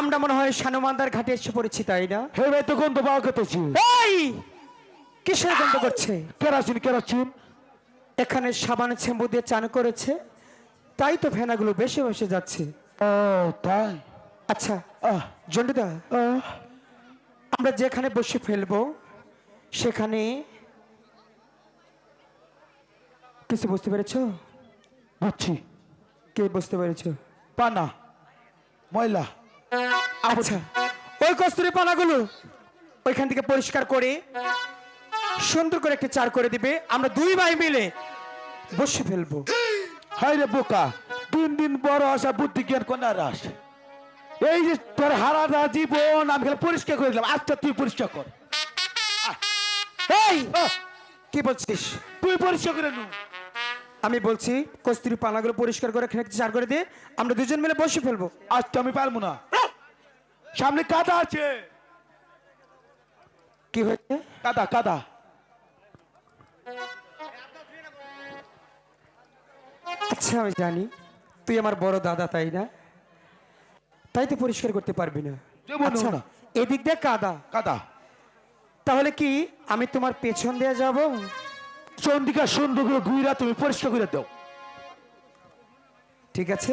আমরা মনে হয় শানুমান্দার ঘাটে এসে পড়েছি, তাই না? হে ভাই, তো গন্ধ পাওয়া করতেছি। এই কিসের গন্ধ করছে? Kerosene kerosene. এখানে সাবান শ্যাম্পু দিয়ে চান করেছে, তাই তো ফেনাগুলো বেশি বেশি যাচ্ছে। ও তাই? আচ্ছা জন্ডুদা, আমরা যেখানে বসে ফেলবো সেখানে কিছু বুঝতে পেরেছো? বুঝছি। কে বুঝতে পেরেছো? পানা ময়লা। আচ্ছা, ওই কস্তুরি পানাগুলো ওইখান থেকে পরিষ্কার করে সুন্দর করে একটা চার করে দিবে, আমরা দুই ভাই মিলে বসে ফেলবো। হাই রে বোকা, দিন দিন বড় আসা বুদ্ধি জ্ঞান কোন রাস। এই যে তোর হারাটা জীবন আমি খালি পরিষ্কার করে দিলাম, আচ্ছা তুই পরিষ্কার কর। এই কি বলছিস? তুই পরিষ্কার করে নু। আমি বলছি কস্তুরি পানাগুলো পরিষ্কার করে এখানে চার করে দিয়ে আমরা দুজন মিলে বসে ফেলবো। আজকে আমি পারবো না, সামনে কাদা আছে। কি হয়েছে? কাদা কাদা। আচ্ছা আমি জানি তুই আমার বড় দাদা, তাই না? তাই তো পরিষ্কার করতে পারবি না। আচ্ছা এদিক দিয়ে কাদা কাদা, তাহলে কি আমি তোমার পেছন দিয়ে যাব? চন্দিকা সুন্দর করে ঘুরা তুমি পরিষ্কার করে দাও। ঠিক আছে,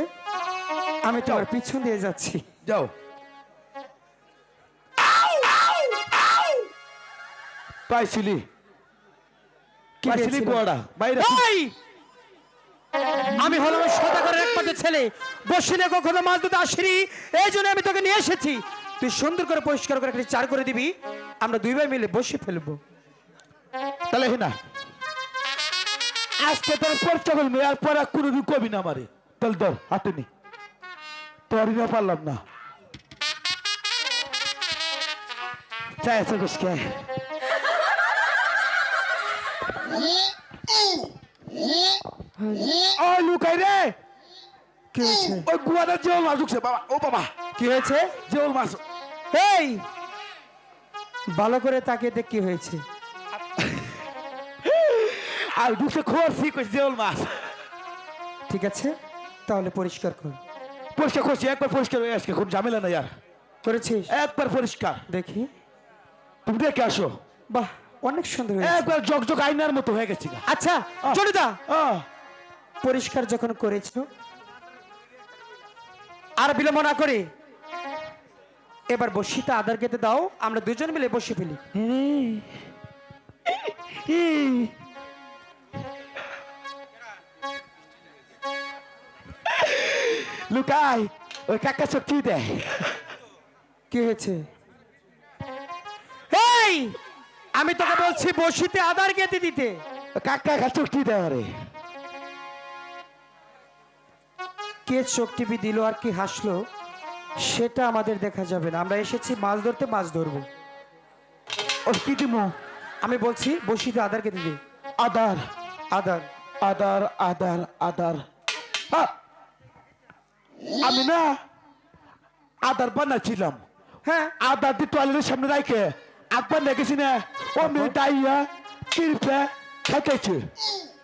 আমি তোমার পিছন দিয়ে যাচ্ছি। যাও। পাইছিলি পাইছিলি বড়া বাইরে। আমি হলাম সদাগরের একমাত্র ছেলে, বসিনে কখনো মাছ ধরতে আসিনি, এই জন্য আমি তোকে নিয়ে এসেছি। তুই সুন্দর করে পরিষ্কার করে একটা চার করে দিবি, আমরা দুই ভাই মিলে বসে ফেলবো। তাহলে না আজকে তোর পরিচয় করবি, আর পরে কোনোদিন কবি না আমারে। তাহলে ধর হাতে নি, তোরই না পারলাম না। চাই আছে গোসকে ও লুকাই রে। কি হয়েছে? ওই গুয়াটা জেওল মাছ ঢুকছে বাবা। ও বাবা, কি হয়েছে? জেওল মাছ। এই ভালো করে তাকিয়ে দেখ কি হয়েছে। আর ঢুকছে খোঁজছি কইছে জেওল মাছ। ঠিক আছে তাহলে পরিষ্কার কর। পরিষ্কার করছি, একবার পরিষ্কার হয়ে আজকে, কোন ঝামেলা নাই আর। করেছিস? একবার পরিষ্কার। দেখি। তুমি দেখে আসো। বাহ, অনেক সুন্দর হয়েছে। একবার জগজগ আয়নার মতো হয়ে গেছি। আচ্ছা জনিদা, পরিষ্কার যখন করেছো আর বিলম্ব না করে এবার বসিটা আদার খেতে দাও, আমরা দুজন মিলে বসে ফেলি। লুকাই ওই কাকা শক্তি দেয়। কি হয়েছে? এই আমি তোকে বলছি বসিতে আদার খেতে দিতে। কাকা শক্তি দেয় রে। কে চোখ টিপি দিল আর কি হাসলো সেটা আমাদের দেখা যাবে না, আমরা এসেছি মাছ ধরতে, মাছ ধরবো। ও কি দিমু? আমি বলছি বসিতে আদার খেতে দে। আদার আদার আদার আদার আদার। আমি না আদার বানাচ্ছিলাম। হ্যাঁ আদার দিয়ে টয়লেটের সামনে রাখে একবার দেখেছি না, ও মেয়ে ডাইয়া চিরপে খাইতেছে।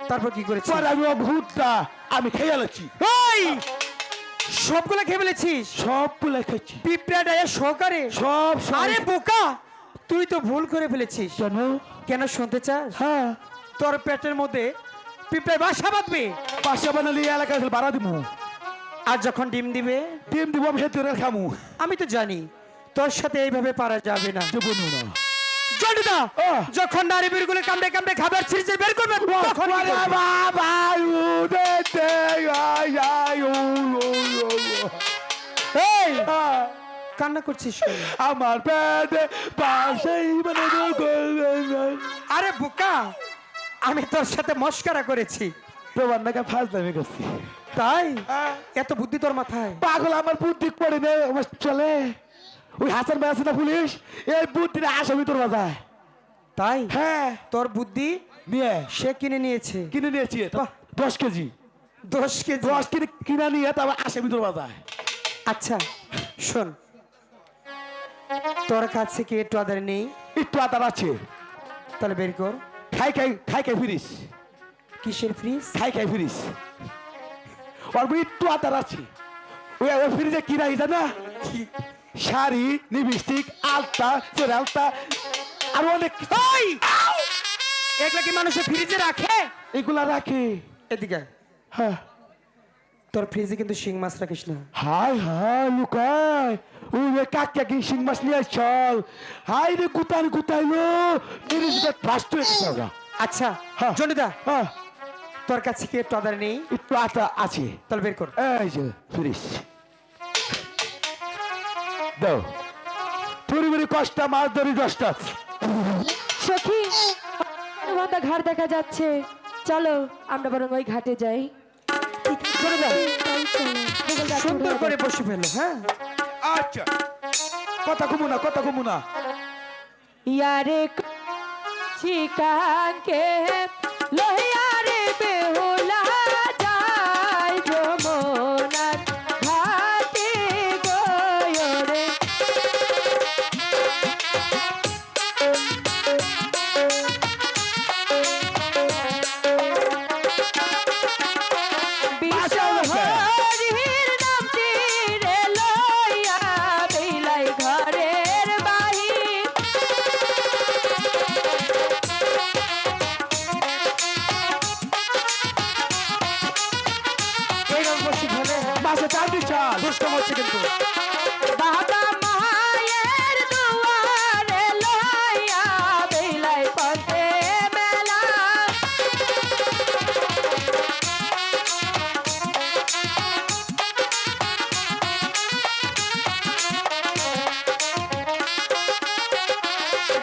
তারপর কি করেছিস? পরে আমি ও ভূতটা আমি খেয়ে আলাচ্ছি। এই সবগুলো খেয়ে ফেলেছিস? সবগুলো খেয়েছি, পিঁপড়া ডায়া সহকারে সব। আরে বোকা, তুই তো ভুল করে ফেলেছিস। কেন? কেন শুনতে চাস? হ্যাঁ, তোর পেটের মধ্যে পিঁপড়ায় বাসা বাঁধবে, বাসা বানালে এলাকায় বাড়া দিমু। আর যখন ডিম দিবে ডিম দিব আমি সেতুরে খামু। আমি তো জানি তোর সাথে এইভাবে পারা যাবে না। জীবনও না। জন্ডুদা, যখন নারী বীরগুলো কামড়ে কামড়ে খাবার ছিঁড়ে বের করবে তখন কি করবি? এই কান্না করছিস কেন? আমার পেটে পাশেই আরে বোকা, আমি তোর সাথে মস্করা করেছি। তোমার নাকি ফার্স্ট টাইমে করছি। তাই এত বুদ্ধি তোর মাথায়? পাগল, আমার বুদ্ধি পড়ে নেই আমার চলে। ওই হাসান ভাই আছে না পুলিশ, এই বুদ্ধিটা আসামি তোর বাজায়। তাই? হ্যাঁ, তোর বুদ্ধি নিয়ে সে কিনে নিয়েছে। কিনে নিয়েছি 10 কেজি। 10 কেজি? 10 কেজি কিনা নিয়ে তারপর আসামি তোর বাজায়। আচ্ছা শোন, তোর কাছে কি একটু আদার নেই? একটু আদার আছে, তাহলে বের কর। খাই খাই খাই খাই ফিরিস। কিসের ফ্রিজ? খাই খাই ফ্রিজ অল্প একটু আতার আছে ওই ওই ফ্রিজে কি রাখি জানা শাড়ি লিপস্টিক আলতা আলতা আর অনেক কিছু। ওই! এগুলা কি মানুষের ফ্রিজে রাখে? এগুলা রাখে। এদিকে আয়। হ্যাঁ তোর ফ্রিজে কিন্তু শিং মাছ রাখিস না। হাই হাই লুকাই ওই রে কাকিয়া কি শিং মাছ নিয়ে চল হাই রে গুতান গুতাইলো ফ্রিজটা ফাস্ট হয়ে গেছে ওরা। আচ্ছা হ্যাঁ। জনিদা, হ্যাঁ তোর কাছে কি একটু আদার নেই? একটু আটা আছে তাহলে বের কর। এই যে ফ্রিজ দাও থুরি মুড়ি কষ্ট মাছ ধরি 10টা। সখী মাথা ঘাট দেখা যাচ্ছে, চলো আমরা বরং ওই ঘাটে যাই। জনিদা, তাই চলো, বিকেল রাত সুন্দর শুরু করে হবে। বসে ফেলো। হ্যাঁ, আচ্ছা কথা কমু না কথা কমু না। ইয়ারে চিকাকে লহিয়ারে বেহুলা যায় যমুনার ঘাটে গয়রে। বিশ্বহরির নামটি রে লইয়া বিলাই ঘরের বাহির। এইরকম বসে ফেলে মাছে চার বিশাল দুষ্ট হচ্ছে কিন্তু। বাবা মায়ের দুয়ারে লইয়া বিলাই পথে মেলা।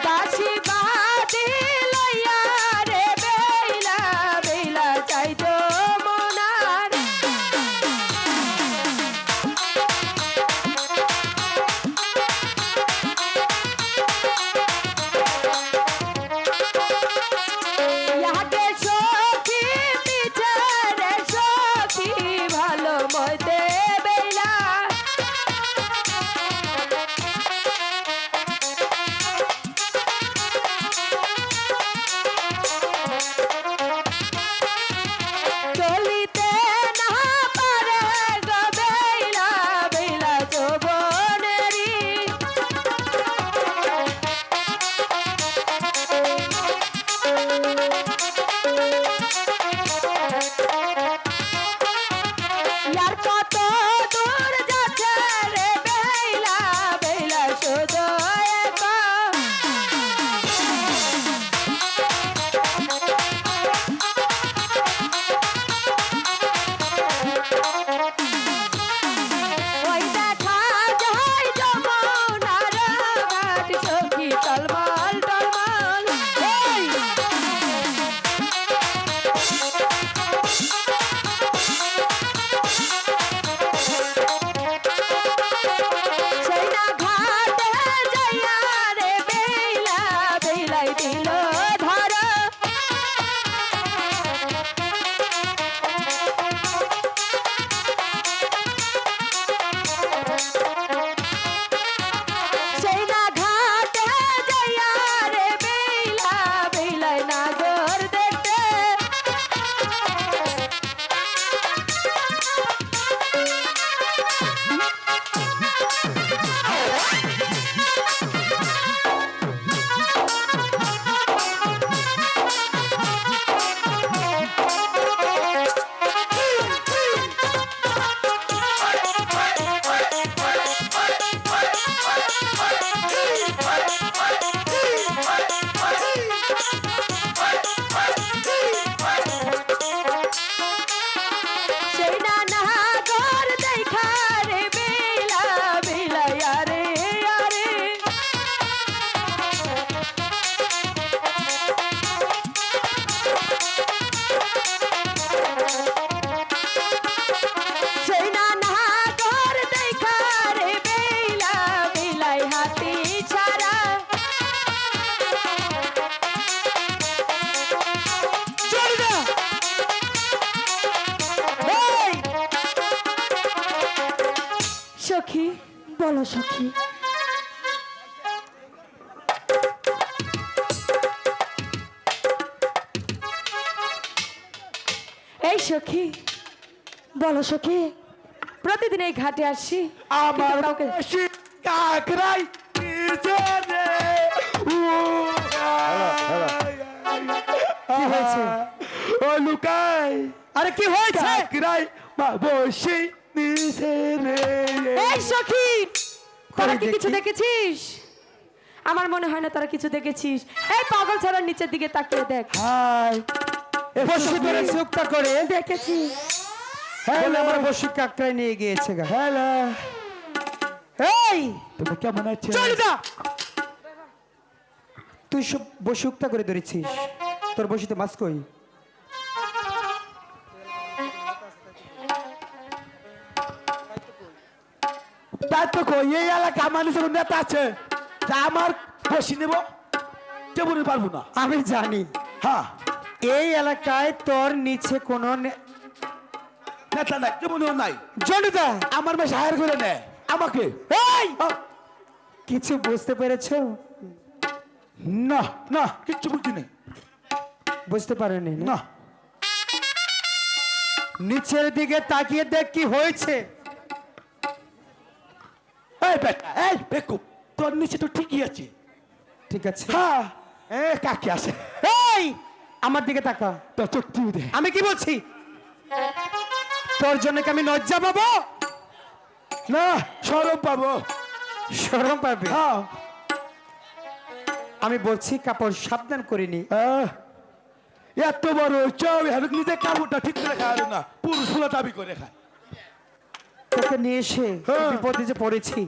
দাসী বাদি লইয়া রে বেলা বেলা চাই যমুনার। ইয়াকে সখী বিচারে সখী ভালো মতে বেলা। চলিতে না পারে গো বেলা বেলা যৌবনেরি। ইয়ার কত দূর যাচ্ছে রে বেলা বেলা শুধু একা। ওই দেখা যায় যমুনার ঘাট সখী টলমল টলমল। ওই! সেই না ঘাটে যাইয়া রে বেলা বেলাই দিল ধরা। সেই না ঘাটে যাইয়া রে বেলা বেলাই নাগর দেখতে। সেই না নাগর দেখা রে বেলা বেলা আরে আরে। সেই না নাগর দেখা রে বেলা বেলাই হাতি ছাড়া। জনিদা, এই! সখী বলো সখী। এই সখী, বলো সখী, প্রতিদিন এই ঘাটে আসি আমার কিন্তু কাউকে বসি কাকরাই নিচে রে কি হয়েছে? ও লুকাই আরে কি হয়েছে? কাকরাই মা বসি নিচে রে এই সখী, তোরা কি দেখি। কিছু দেখেছিস? আমার মনে হয় না তোরা কিছু দেখেছিস। এই পাগল ছাড়ার নিচের দিকে তাকিয়ে দেখ। হাই বসে ধরে চুপটা করে দেখেছি। বলে আমার বসি কাকড়ায় নিয়ে গিয়েছে গা। হ্যালো এই তুমি কেমন আছো চল যা, তুই সব বসে উক্তা করে ধরেছিস, তোর বসিতে মাছ কই? তাই তো কই এই এলাকা মানুষের নেতা আছে যা আমার বসি নেব কেমন পারবো না আমি জানি হ্যাঁ এই এলাকায় তোর নিচে কোনো নেতা নাই কেমনও নাই জনতা। আমার বেশ হায়ার করে নেয় আমাকে এই আহ, কিছু বুঝতে পেরেছো? না না কিচ্ছু বুঝি নেই বুঝতে পারেনি না? না নিচের দিকে তাকিয়ে দেখ কি হয়েছে। এই বেটা এই বেকুব তোর নিচে তো ঠিকই আছে ঠিক আছে, হ্যাঁ এ কাকে আছে এই আমার দিকে তাকা। তোর চোখ টিউ দে আমি কি বলছি? তোর জন্য কি আমি লজ্জা পাবো? না সরব পাবো শরম পাবে? হ্যাঁ আমি বলছি কাপড় সাবধান করিনি। এত বড় চৌ হবে নিজে কাপড়টা ঠিক করে খায় না পুরুষ ফুলা দাবি করে খায় তোকে নিয়ে এসে হ্যাঁ। বিপদে যে পড়েছি।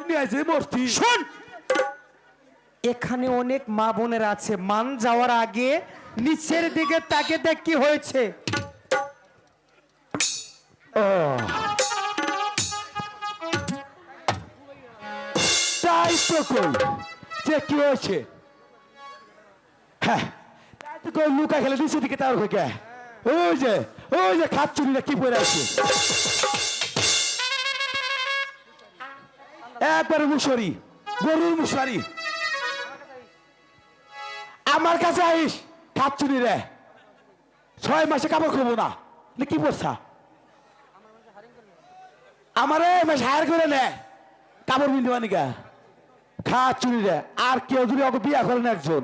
নিয়ে আসে মূর্তি শোন, এখানে অনেক মা বোনের আছে, মান যাওয়ার আগে নিচের দিকে তাকে দেখ কি হয়েছে। তাই তো কই যে কি হয়েছে হ্যাঁ তাই তো কই লুকা খেলে নিচে দিকে তার হয়ে গে ওই যে খাচ্চুরিটা কি পরে আছে একবারে মুশারি গরুর মুশারি আমার কাছে আইস খাচ্চুরি রে 6 মাসে কাপড় খাবো না কি পড়ছা আমারে বেশ হায়ার করে নে কাপড় বিনতে পানি গা খা চুরি রে আর কেউ যদি ওকে বিয়া করেন একজন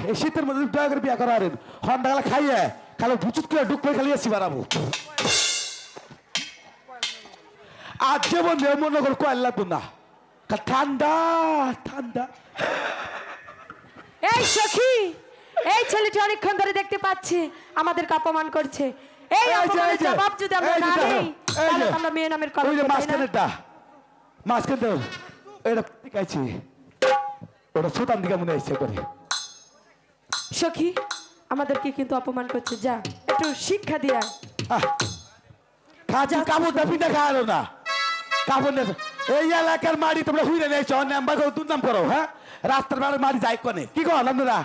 এই শীতের মধ্যে দয়া করে বিয়া করা আরেন হন্ডা গেলা খাইয়ে খালি ভুচুত করে ডুক করে খালি আসি বাড়াবো আর যে বন্ধু মনে করে কয়েল লাগবো না ঠান্ডা ঠান্ডা এই সখী, এই ছেলেটি অনেকক্ষণ ধরে দেখতে পাচ্ছি আমাদেরকে অপমান করছে। এই এই যে, অপমানের এই যে, জবাব যদি আমরা এই যে না দেখো, দেই এই তাহলে যে, তো আমরা মেয়ে নামের ওই কলঙ্ক যে পাই না। মাঝখানেরটা মাঝখানে এটা ঠিক আছে ওটা সুতান দিকে মনে আসছে করে সখী, আমাদেরকে কিন্তু অপমান করছে, যা একটু শিক্ষা দিয়া। খাচ্ছি কাপড় দাবি না খাওয়ালো না কাপড় নেই এই এলাকার মাড়ি তোমরা হুইরে নেছো নাম্বার করো দুর্নাম করো হ্যাঁ রাস্তার বেলার মাড়ি যাই কনে কি কর আপনারা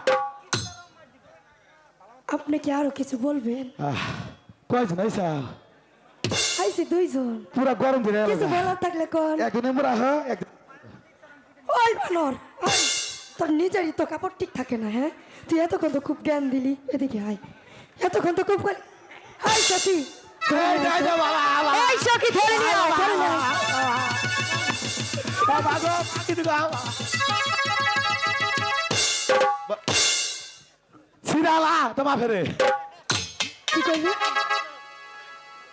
আপনি কি আরো কিছু বলবেন? কয়জন আইসা আইসি দুইজন, পুরা গরম দিনে কিছু বলার থাকলে কোন। একজনে মোরা হ্যাঁ ওই বানর, ওই, তোর নিজেরই তো কাপড় ঠিক থাকে না, হ্যাঁ? তুই এতক্ষণ তো খুব জ্ঞান দিলি, এদিকে আয়। এতক্ষণ তো খুব হাই সখী, এই সখী ধরে নিয়ে আয়, ধরে নিয়ে আয়। সিরালা তোমা ফেরে কি কইলি?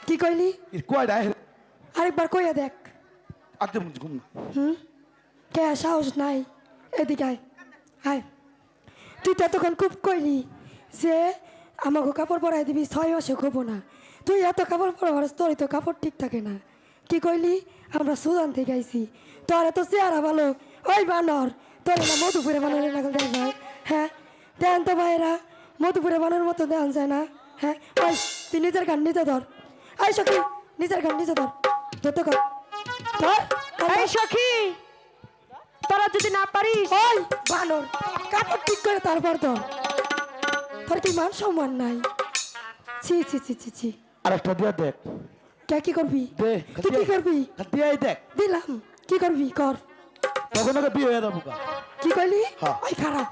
কি কইলি? কয়টা আরেকবার কইয়া দেখ। আগে মুঝগুন কে সাহস নাই, এদিকে আয়, আয়। তুই তো এতক্ষণ খুব কইলি যে আমাকে কাপড় পরাই দিবি, 6 মাসে খবো না। তুই এত কাপড় পরাস, তোর তো কাপড় ঠিক থাকে না। কি কইলি? আমরা সুদান থেকে আইছি, তোর এত চেহারা ভালো। ওই বানর, তোর না মধুপুরে বানরের নাকল দেখ ভাই, হ্যাঁ? দেন তো ভাইরা, মধুপুরে বানর মতো দেন যায় না, হ্যাঁ? ওই তুই নিজের গান নিজে ধর। এই সখী, নিজের গান নিজে ধর, ধরতে কর, ধর। এই সখী, তোরা যদি না পারিস, ওই বানর কাপড় ঠিক করে তারপর তো তোর কি মান সম্মান নাই? ছি ছি ছি ছি ছি। আরেকটা দিয়া দেখ কে কি করবি? দে তুই কি করবি? দিয়াই দেখ দিলাম, কি করবি কর। তখন ওকে বিয়ে হয়ে যাবো কি কইলি? হ্যাঁ। ওই খারাপ,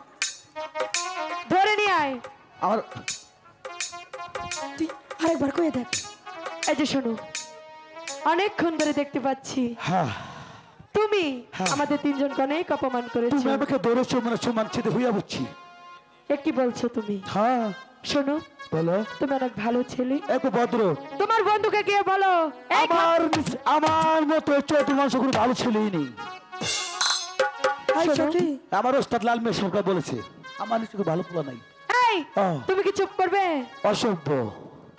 ধরে নিয়ে আয়। আমার তুই আরেকবার কয়ে দেখ। এই যে শোনো, অনেকক্ষণ ধরে দেখতে পাচ্ছি হ্যাঁ তুমি হ্যাঁ। আমাদের তিনজনকে অনেক অপমান তুমি করেছো। আমাকে ধরেছো মানে সমান ছেদে হইয়া বুঝছি। এ কি বলছো তুমি? হ্যাঁ শোনো, বলো। তুমি অনেক ভালো ছেলে। একটু ভদ্র। তোমার বন্ধুকে গিয়ে বলো এই আমার মতো চৌধুরী মানুষ কোনো ভালো ছেলেই নেই। আই শোনো। সখী, আমার ওস্তাদ লাল মেয়ে সরকার বলেছে আমার নিশ্চয় ভালো পোলা নাই। এই আহ। তুমি কি চুপ করবে? অসভ্য।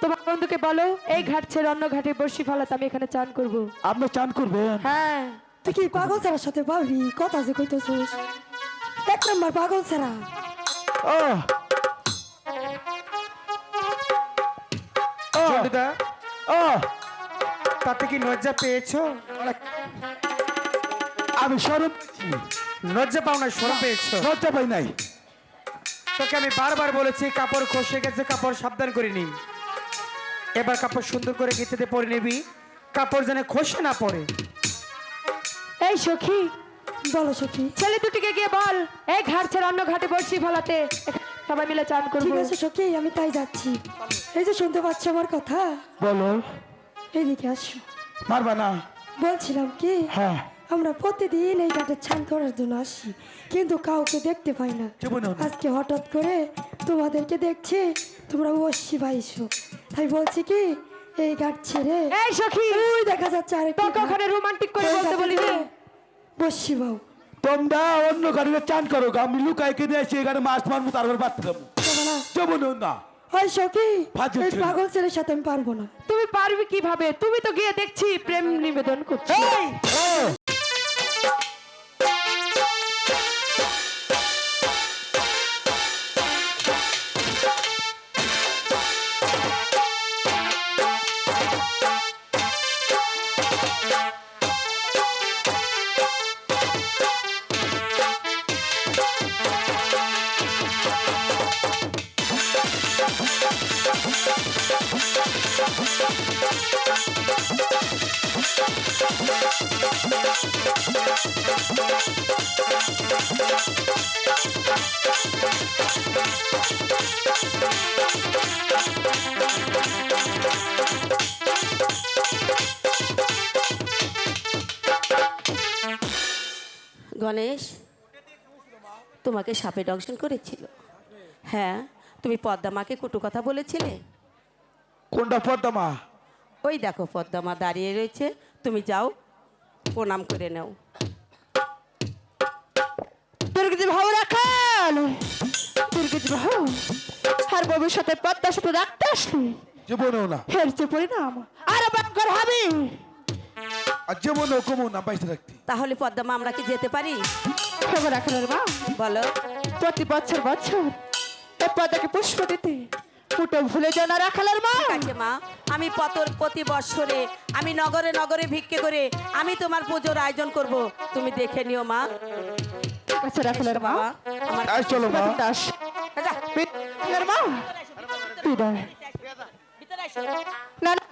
তোমার বন্ধুকে বলো এই ঘাট ছেড়ে অন্য ঘাটে বসি ফেলাতে আমি এখানে চান করব। আপনি চান করবেন? হ্যাঁ, তুই কি পাগল ছাড়ার সাথে পারবি? কথা যে কইতেছিস, এক নম্বর পাগল ছাড়া। আহ, আহ, চন্ডিদা, আহ, তাতে কি লজ্জা পেয়েছো? আমি সরম পেয়েছি। লজ্জা পাও না, শরম পেয়েছো? লজ্জা পাই নাই। তোকে আমি বারবার বলেছি কাপড় খসে গেছে, কাপড় সাবধান করে নি। এবার কাপড় সুন্দর করে গেঁথেতে পরে নিবি, কাপড় যেন খসে না পড়ে। এই সখী, বলো সখী। ছেলে দুটিকে গিয়ে বল এই ঘাট ছেড়ে অন্য ঘাটে বসি ফেলাতে এখানে সবাই মিলে চান করব। ঠিক আছে সখী, আমি তাই যাচ্ছি। এই যে শুনতে পাচ্ছ আমার কথা, বলো। এইদিকে আসো। মারবা না? বলছিলাম কি, হ্যাঁ। আমরা প্রতিদিন এই ঘাটে ছান করার জন্য আসি, কিন্তু কাউকে দেখতে পাই না। জীবনে হলো। আজকে হঠাৎ করে তোমাদেরকে দেখছি, তোমরা বসি পাইছো, তাই বলছি কি এই ঘাট ছেড়ে এই সখী, ওই দেখা যাচ্ছে আরেকটি তোকে ওখানে রোমান্টিক করে বলতে বলিনি। বসি বাউ। তোমরা অন্য গাড়িতে চান করো, আমি লুকাই কিনে এসে এখানে মাছ মারবো, তারপর বাড়তে দেবো। জীবনে না। ওই সখী, ফাজিল এই ছেলে। পাগল ছেলের সাথে আমি পারবো না। তুমি পারবে কিভাবে? তুমি তো গিয়ে দেখছি প্রেম নিবেদন করছো। এই! গণেশ, তোমাকে সাপে দংশন করেছিল? হ্যাঁ, তুমি পদ্মামাকে কটু কথা বলেছিলে। কোনটা পদ্মা মা? ওই দেখো পদ্মামা দাঁড়িয়ে রয়েছে, তুমি যাও প্রণাম করে নাও। দুর্গতি ভাব রাখাল, দুর্গতি ভাব আর ভবিষ্যতে পদ্মার সাথে রাখতে আসলি, জীবনেও না। এর যে পরিণাম আরো ভয়ঙ্কর হবে। আর জীবনেও কমও না বাইসে রাখতে। তাহলে পদ্মামা আমরা কি যেতে পারি? খবর রাখালের মা, বলো। প্রতি বছর বছর এ পদ্মাকে পুষ্প দিতে ফুটো ভুলে যাও না রাখালের মা। ঠিক আছে মা, আমি প্রতি বৎসরে আমি নগরে নগরে ভিক্ষে করে আমি তোমার পুজোর আয়োজন করব, তুমি দেখে নিও মা। ঠিক আছে রাখালের মা, বাবা, আমার আজ চলো মা। দাস রাখালের মা বিদায়। ভিতরে এসো। না না,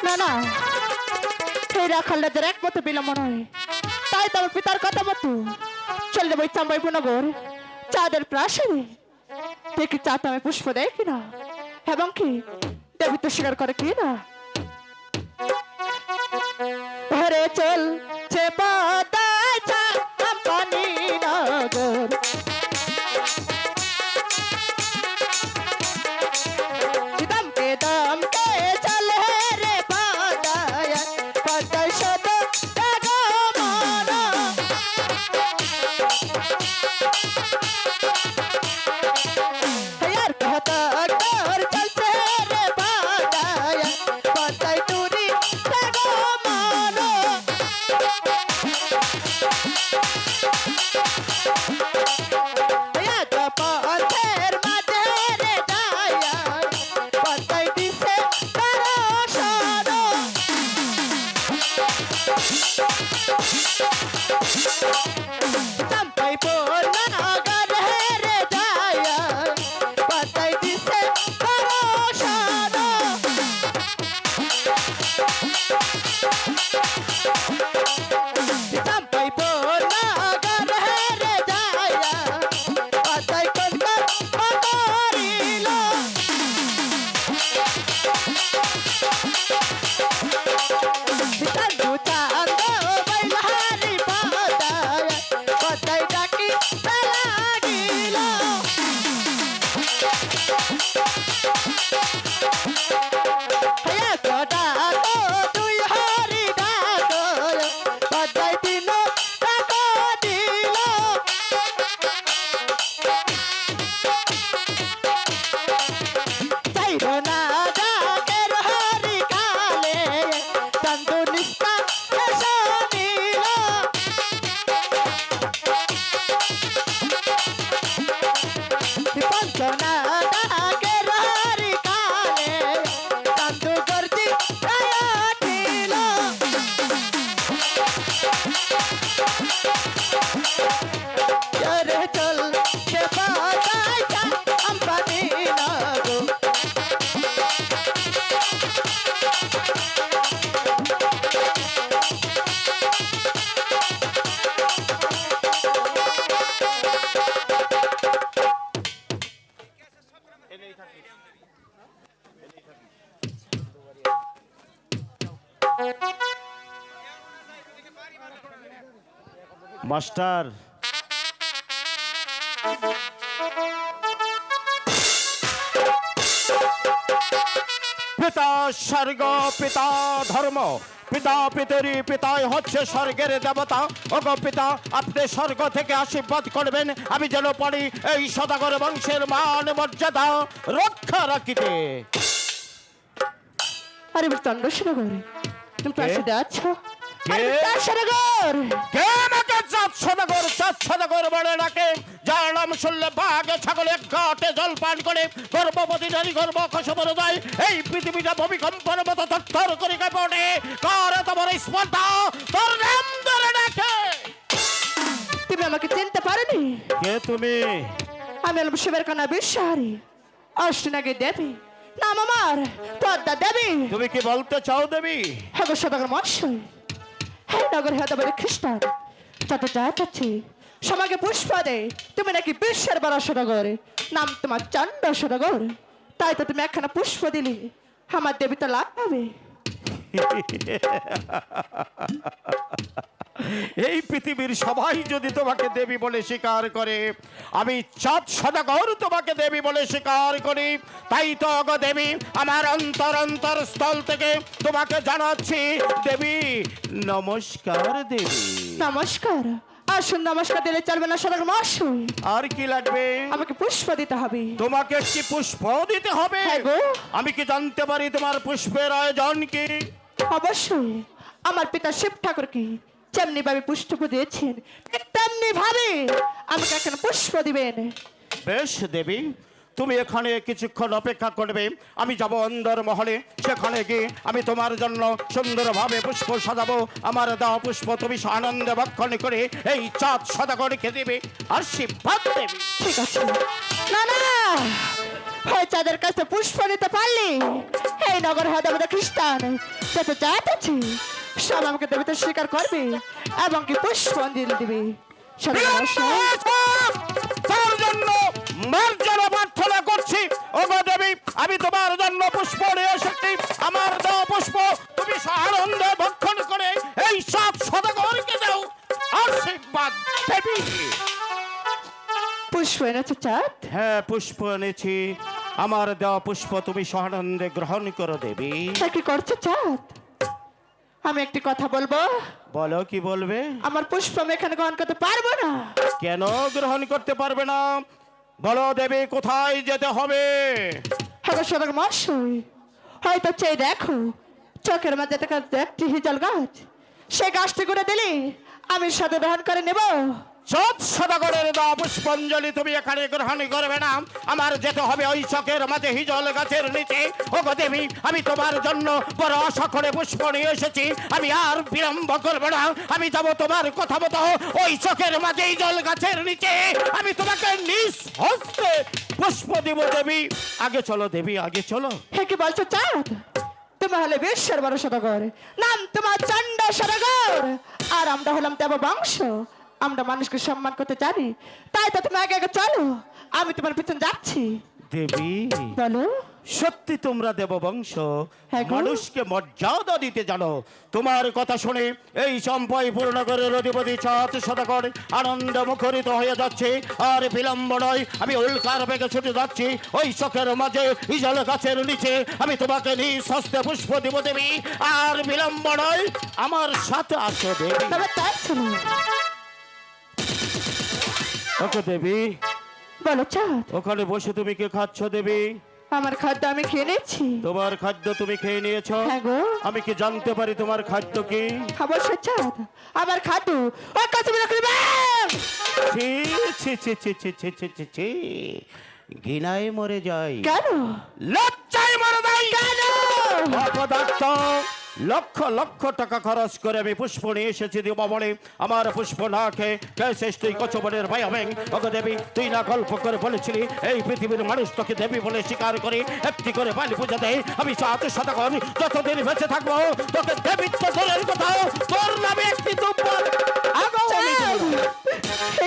না না, এই রাখালদের একমতো বিলম্বন হয়, তাই তো আমার পিতার কথা মতো চলে যাবো চাম্বাইপুরনগর চাঁদের প্রাসাদে। দেখি চাঁদ আমি পুষ্প দেয় কিনা এবং কি দেবী তো স্বীকার করে কিনা। ঘরে চল সে পদায় চাম্পানি নগর, দমকে দমকে চলে রে পদায়, পদায় শত আর কত তোর চলছে রে পদায়, পদায় টুরি মানো। মাস্টার, পিতা স্বর্গ, পিতা ধর্ম, পিতা পিতরি, পিতাই হচ্ছে স্বর্গের দেবতা। ওগো পিতা, আপনি স্বর্গ থেকে আশীর্বাদ করবেন আমি যেন পারি এই সদাগর বংশের মান মর্যাদা রক্ষা রাখিতে। আরে চন্দ্র সরগর, তুমি প্রাসাদে আছো? কে? সরগর, কে আমাকে চাঁদ সদাগর বলে ডাকে? যার নাম শুনলে বাঘে ছাগলে ঘাটে জল পান করে গর্ভবতী নারী গর্ভ খসবর দেয়। এই পৃথিবীটা ভূমিকম্পের মতো থরথর করে কেঁপে ওঠে। কার তোমার স্পর্ধা তোর নাম ধরে ডাকে? তুমি আমাকে চিনতে পারোনি? কে তুমি? আমি হলাম শিবের কন্যা বিশ্বাহারী, অষ্টনাগী দেবী। নাম আমার পদ্মা দেবী। তুমি কি বলতে চাও দেবী? হ্যাঁ সদাগর মহাশয়, হ্যাঁ নগর হেদাবাড়ি খ্রিস্টান যত যা চাচ্ছি সমাজে পুষ্প দে। তুমি নাকি বিশ্বের বড় সদাগর, নাম তোমার চন্দ্র সদাগর। তাই তো তুমি একখানা পুষ্প দিলি, আমার দেবী তো লাভ পাবে। এই পৃথিবীর সবাই যদি তোমাকে দেবী বলে স্বীকার করে, আমি চাঁদ সদাগর তোমাকে দেবী বলে স্বীকার করি। তাই তো অগ দেবী, আমার অন্তর স্থল থেকে তোমাকে জানাচ্ছি দেবী নমস্কার। দেবী নমস্কার। আসুন, নমস্কার দিলে চলবে না সদাগর মহাশয়, আর কি লাগবে? আমাকে পুষ্প দিতে হবে। তোমাকে একটি পুষ্প দিতে হবে? হ্যাঁ গো। আমি কি জানতে পারি তোমার পুষ্পের আয়োজন কি? অবশ্যই, আমার পিতা শিব ঠাকুর কি যেমনি ভাবে পুষ্প দিয়েছেন ঠিক তেমনি ভাবে আমাকে এখন পুষ্প দিবেন। বেশ দেবী, তুমি এখানে কিছুক্ষণ অপেক্ষা করবে। আমি যাব অন্দর মহলে, সেখানে গিয়ে আমি তোমার জন্য সুন্দরভাবে পুষ্প সাজাবো। আমার দেওয়া পুষ্প তুমি আনন্দে ভক্ষণ করে এই চাঁদ সদাগরকে দেবে, আশীর্বাদ দেবে। ঠিক আছে। না না, হয় চাঁদের কাছে পুষ্প নিতে পারলি এই নগর হায়দ্রাবাদ খ্রিস্টান যত জাত আছে সব আমাকে দেবীতে স্বীকার করবে এবং কি পুষ্পাঞ্জলি দিবে। সবাই নমস্কার। তার জন্য মর্যাদা প্রার্থনা করছি। ওগো দেবী, আমি তোমার জন্য পুষ্প নিয়ে এসেছি। আমার দেওয়া পুষ্প তুমি আনন্দে ভক্ষণ করে এই চাঁদ সদাগরকে দাও, আশীর্বাদ দেবী। পুষ্প এনেছো চাঁদ? হ্যাঁ, পুষ্প এনেছি। আমার দেওয়া পুষ্প তুমি সহানন্দে গ্রহণ করো দেবী। তা কি করছো চাঁদ? আমি একটি কথা বলবো। বলো, কি বলবে? আমার পুষ্প আমি এখানে গ্রহণ করতে পারবো না। কেন গ্রহণ করতে পারবে না? বলো দেবী, কোথায় যেতে হবে? হ্যাঁ সদাগর মহাশয়, হয়তো চেয়ে দেখো চোখের মাঝে দেখা একটি হিজল গাছ, সেই গাছটি করে দিলি আমি সাথে গ্রহণ করে নেব। চাঁদ সদাগরের দেওয়া পুষ্পাঞ্জলি তুমি এখানে গ্রহণ করবে না। আমার যেতে হবে ওই চকের মাঝে হিজল গাছের নিচে। ওগো দেবী, আমি তোমার জন্য বড় আশা করে পুষ্প নিয়ে এসেছি। আমি আর বিলম্ব করবো না। আমি যাব তোমার কথা মতো ওই চকের মাঝে হিজল গাছের নিচে। আমি তোমাকে নিজ হস্তে পুষ্প দিব দেবী। আগে চলো দেবী, আগে চলো। হ্যাঁ কি বলছো চাঁদ? তুমি হলে বিশ্বের বড় সদাগর, নাম তোমার চন্ড সদাগর, আর আমরা হলাম দেব বংশ। আমরা মানুষকে সম্মান করতে জানি, তাই তো তুমি আগে আগে চলো, আমি তোমার পিছন যাচ্ছি। দেবী, বলো। সত্যি তোমরা দেববংশ, হ্যাঁ গো। মানুষকে মর্যাদা দিতে জানো। তোমার কথা শুনে এই চম্পাই পুরনগরের অধিপতি চাঁদ সদাগর আনন্দ মুখরিত হয়ে যাচ্ছে। আর বিলম্ব নয়, আমি উল্কার বেগে ছুটে যাচ্ছি ওই চকের মাঝে ইজল গাছের নিচে। আমি তোমাকে নিজ হস্তে পুষ্প দিব দেবী। আর বিলম্ব নয়, আমার সাথে আসো দেবী। তবে তাই ছিল। ওকে দেবী, বলো চাঁদ, ওখানে বসে তুমি কি খাচ্ছ দেবী? আমার খাদ্য আমি খেয়ে নিচ্ছি। তোমার খাদ্য তুমি খেয়ে নিয়েছো? হ্যাঁ গো। আমি কি জানতে পারি তোমার খাদ্য কি? অবশ্যই চাঁদ, আমার খাদ্য ওই কাছে ছি ছি ছি ছি ছি ছি ছি ছি ছি, ঘৃণায় মরে যাই, কেন? লজ্জায় মরে যাই। কেন? অপদার্থ, লক্ষ লক্ষ টাকা খরচ করে আমি পুষ্প নিয়ে এসেছি দেব বলে আমার পুষ্প না খেয়ে কেসেস তুই কচবনের ভাই হবেন। ওগো দেবী, তুই না গল্প করে বলেছিলি এই পৃথিবীর মানুষ তোকে দেবী বলে স্বীকার করে একটি করে বালি পূজা দেয়। আমি চাঁদ সদাগর যতদিন বেঁচে থাকবো তোকে দেবীত্ব দলের কথা তোর নামে একটি দুব্বর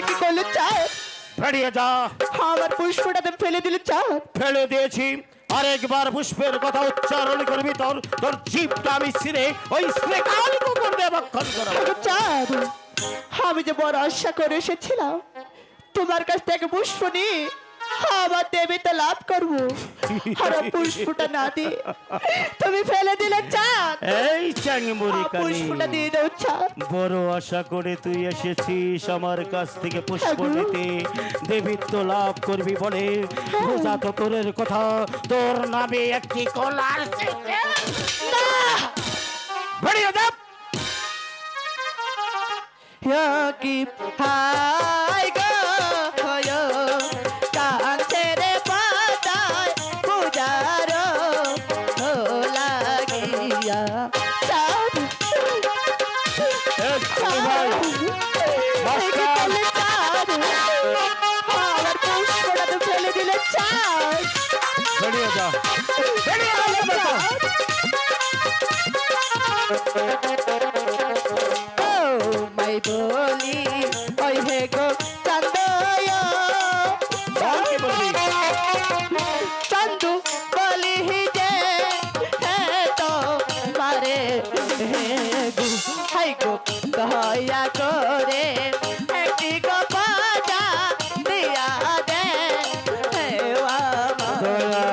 কি করলে চাঁদ? বেরিয়ে যা। আমার পুষ্পটা তুমি ফেলে দিলে চাঁদ। ফেলে দিয়েছি, আরেকবার পুষ্পের কথা উচ্চারণ করবি তোর তোর জিভটা আমি ছিঁড়ে ওই শ্রীকাল কুকুর দিয়ে ভক্ষণ করাবো। চাঁদ, আমি যে বড় আশা করে এসেছিলাম তোমার কাছ থেকে পুষ্প নিয়ে আমার দেবীতে লাভ করবো, আর পুষ্পটা না দিয়ে তুমি ফেলে দিলে চাঁদ। এই চ্যাংমুড়ি কালি, পুষ্পটা দিয়ে দাও চাঁদ। বড় আশা করে তুই এসেছিস আমার কাছ থেকে পুষ্প নিতে, দেবীত্ব লাভ করবি বলে বোঝা তো তোরের কথা, তোর নামে একটি কলার বেরিয়ে যা। কি হাই গো হয় কাছে রে পাতায় পূজারো লাগিয়া চাঁদ। ভাই মাস্টার, আমার পুষ্পটা তো ফেলে দিলে চাঁদ। বেরিয়ে যা, বেরিয়ে যা, বেরিয়ে যা। মাই বলি ওই হে গো চান্দয় বল কি বলবি? চান্দু বলি যে হে তো মারে হে গো হাই গো দয়া করে একটি গো বাজা দিয়া দে হে আমার দয়া।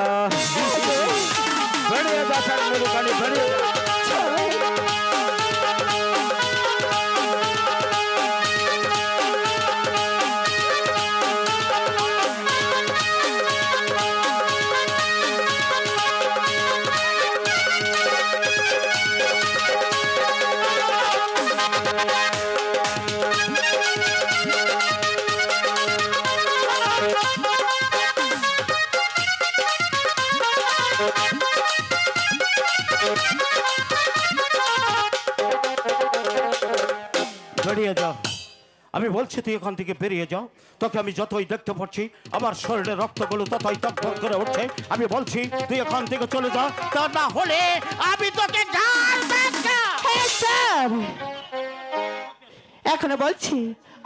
বেরিয়ে যা চ্যাংমুড়ি কালি, বেরিয়ে যা। বেরিয়ে যাও, আমি বলছি তুই এখান থেকে বেরিয়ে যাও। তোকে আমি যতই দেখতে পাচ্ছি আমার শরীরের রক্তগুলো ততই টকটক করে উঠছে। আমি বলছি তুই এখান থেকে চলে যা, তা না হলে আমি তোকে এখনো বলছি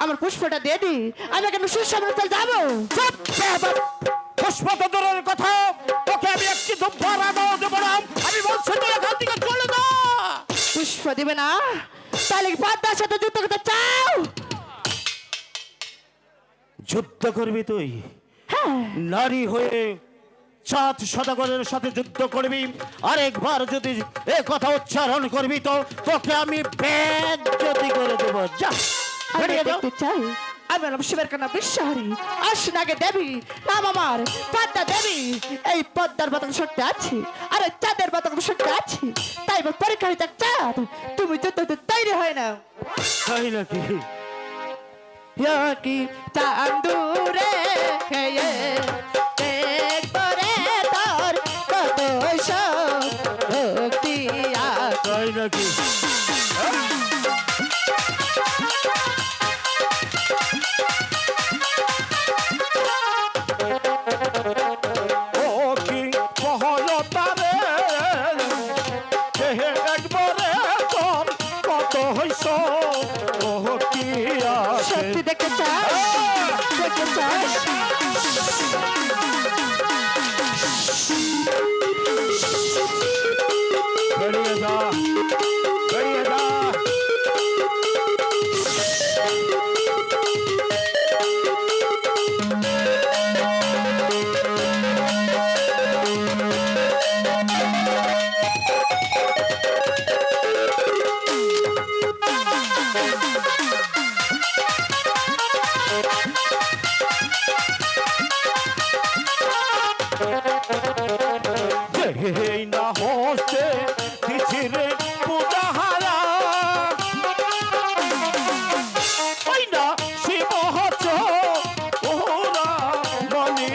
আমার পুষ্পটা দিয়ে দি, আমি কেন সুসমতে যাবো। পুষ্প তো দূরের কথা, তোকে আমি একটি দুবার আদাও দেবো না। আমি বলছি তুই এখান থেকে চলে যা। পুষ্প দিবে না তাহলে কি পদ্মার সাথে যুদ্ধ করতে চাও? যুদ্ধ করবি তুই? হ্যাঁ, নারী হয়ে চাঁদ সদাগরের সাথে যুদ্ধ করবি? আরেকবার যদি এ কথা উচ্চারণ করবি তো তোকে আমি বেজ্জতি করে দেবো। যা, আমি বেরিয়ে যাও। দেখতে চাই আমি হলাম শিবের কন্যা বিশ্বহারী, আশ্বিনাগে দেবী, নাম আমার পদ্মা দেবী। এই পদ্মার মতন শক্তি আছে আর এই চাঁদের মতন শক্তি আছে, তাই এবার পরীক্ষা হইতে চাঁদ তুমি যুদ্ধ তৈরি হয় না। তাই নাকি? কি চাঁদুরে হেয়ে দেখবরে তোর কত শক্তি আছে। তাই নাকি? ও কি সহায়তারে দেহে একবারে তোর কত হইছ, ও কি আছে? সত্যি দেখতে চাস? দেখতে চাস? বেরিয়ে যা, বেরিয়ে যা। এই না হস্তে দিছিরে পূজাহারা, ওই না শিব হচ্ছ ওরা মনি।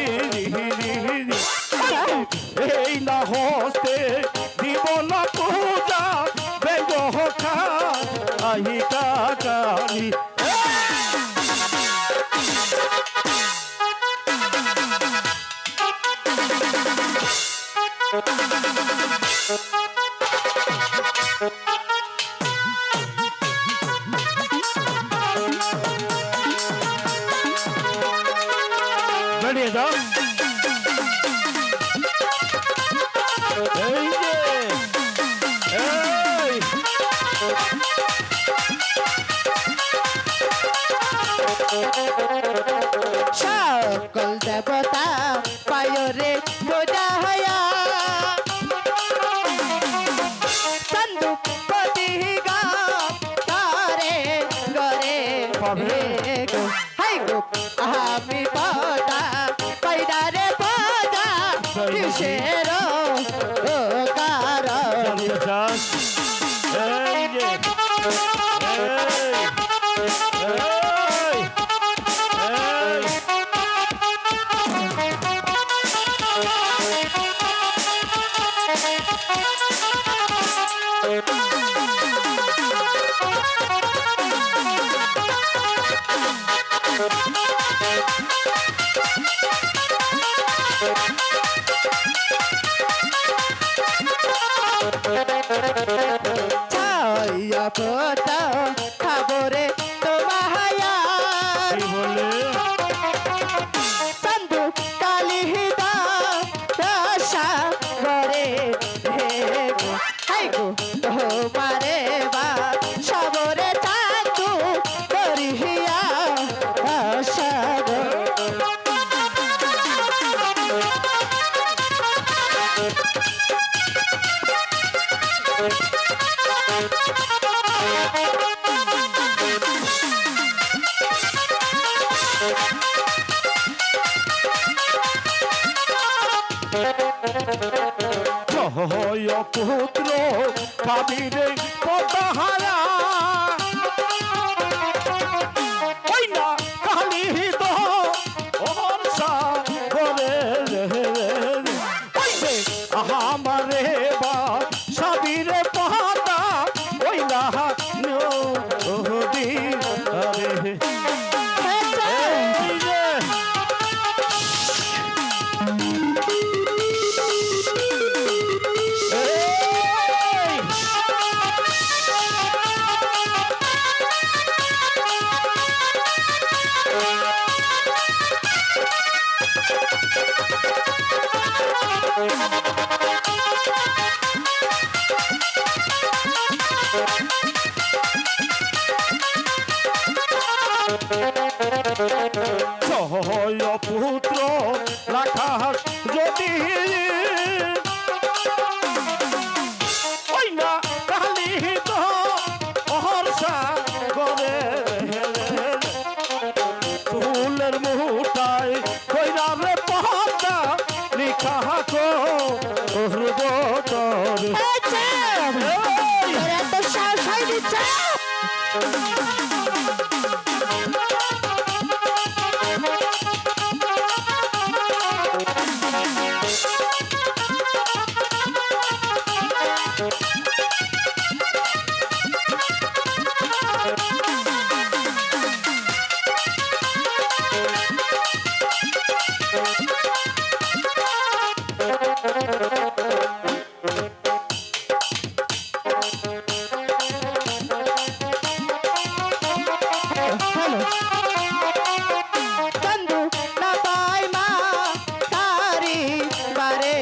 এই না হস্তে দিব না পূজা বেগ আহিকা কালী। বেরিয়ে যাও। সকল দেবতা পায়রে পূজা হয়া চন্দু পতি গা তারে গরে হে গো হাই গো আমি পদা পাইডা রে পদা কিসের কারণ এই যে ছায়া পোতা খাবরে তোমাহায়া কি বলে চন্দু কালিহিদা দশা গরে হে গো হাই গো তোমারে বা সবরে চান্দু করিহিয়া দশা গো জয় পুত্র কাবিরে পদহারা ওই না কালি তো ওরসা করে ওই রে আমারে বা সাবিরে পাতা ওই না নদী রে এই যে জয় পুত্র রাখাস যদি ওই না কালি তো অহর্ষা করে চুলের মুঠায় কইরারে পহতা লিখা কো হৃদয় এত সাহস হয় দিচ্ছে চন্দু না পাই মা তারি বারে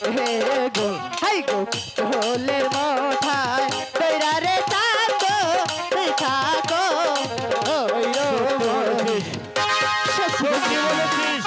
হে গো হাই গো ঢোলের মোঠায় কইরা রে চাঁদো থাকো ওই রো কি বলেছিস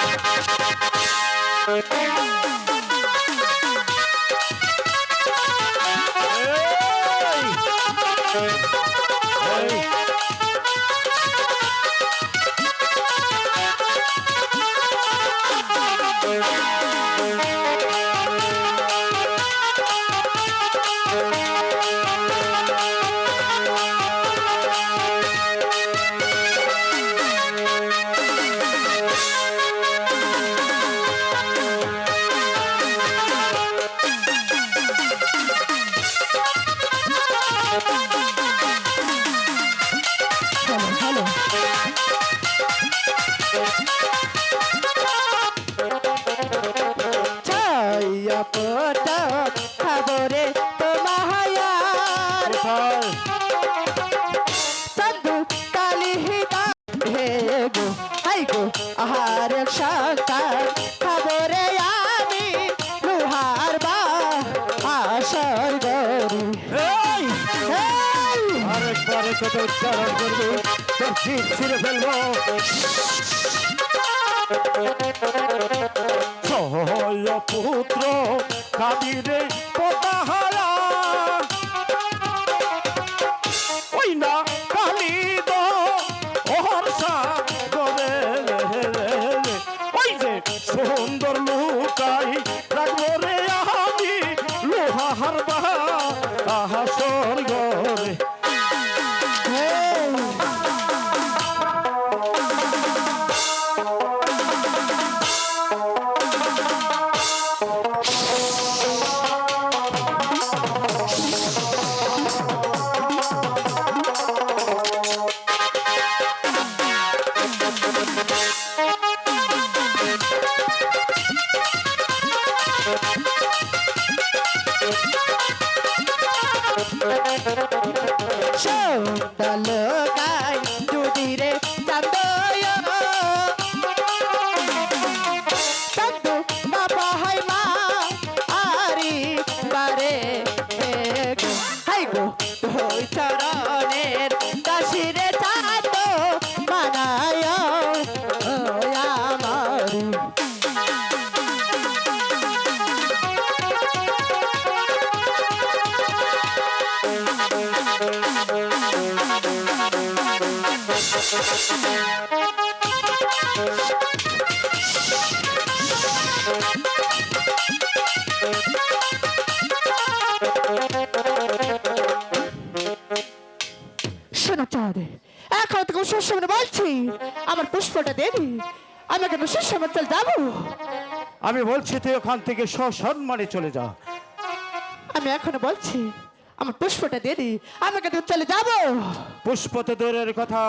ছায়া পোতা খবরে তোমাহায়ার চন্দু কালিহিদা হে গো হাই গো আহার সকাল খবরে আমি লোহার বা আসর গরি আরেকবার কথা উচ্চারণ করবে তোর জিভ ছিঁড়ে ফেলবো। ছয় পুত্র কাদিরে পোতাহারা, ওই না কালি দো অহর্ষা করে, ওই যে সুন্দর লুকাই রাখবো রে আমি লোহার বাহা আহাসর গরে। লোকাই যদি রে চাঁদ চাঁদ বাবা হয় মা আরি বারে হাই গো ওই চরণের দাসিরে চাঁদ মানায় আমার। শোনো চাঁদ, এখন তো সুসমনে বলছি আমার পুষ্পটা দেবি, আমি কেন সুসমনে চলে যাবো? আমি বলছি তুই ওখান থেকে সসম্মানে চলে যা। আমি এখনো বলছি আমার পুষ্পটা দেবি, আমি কেন চলে যাবো? পুষ্প তো দূরের কথা,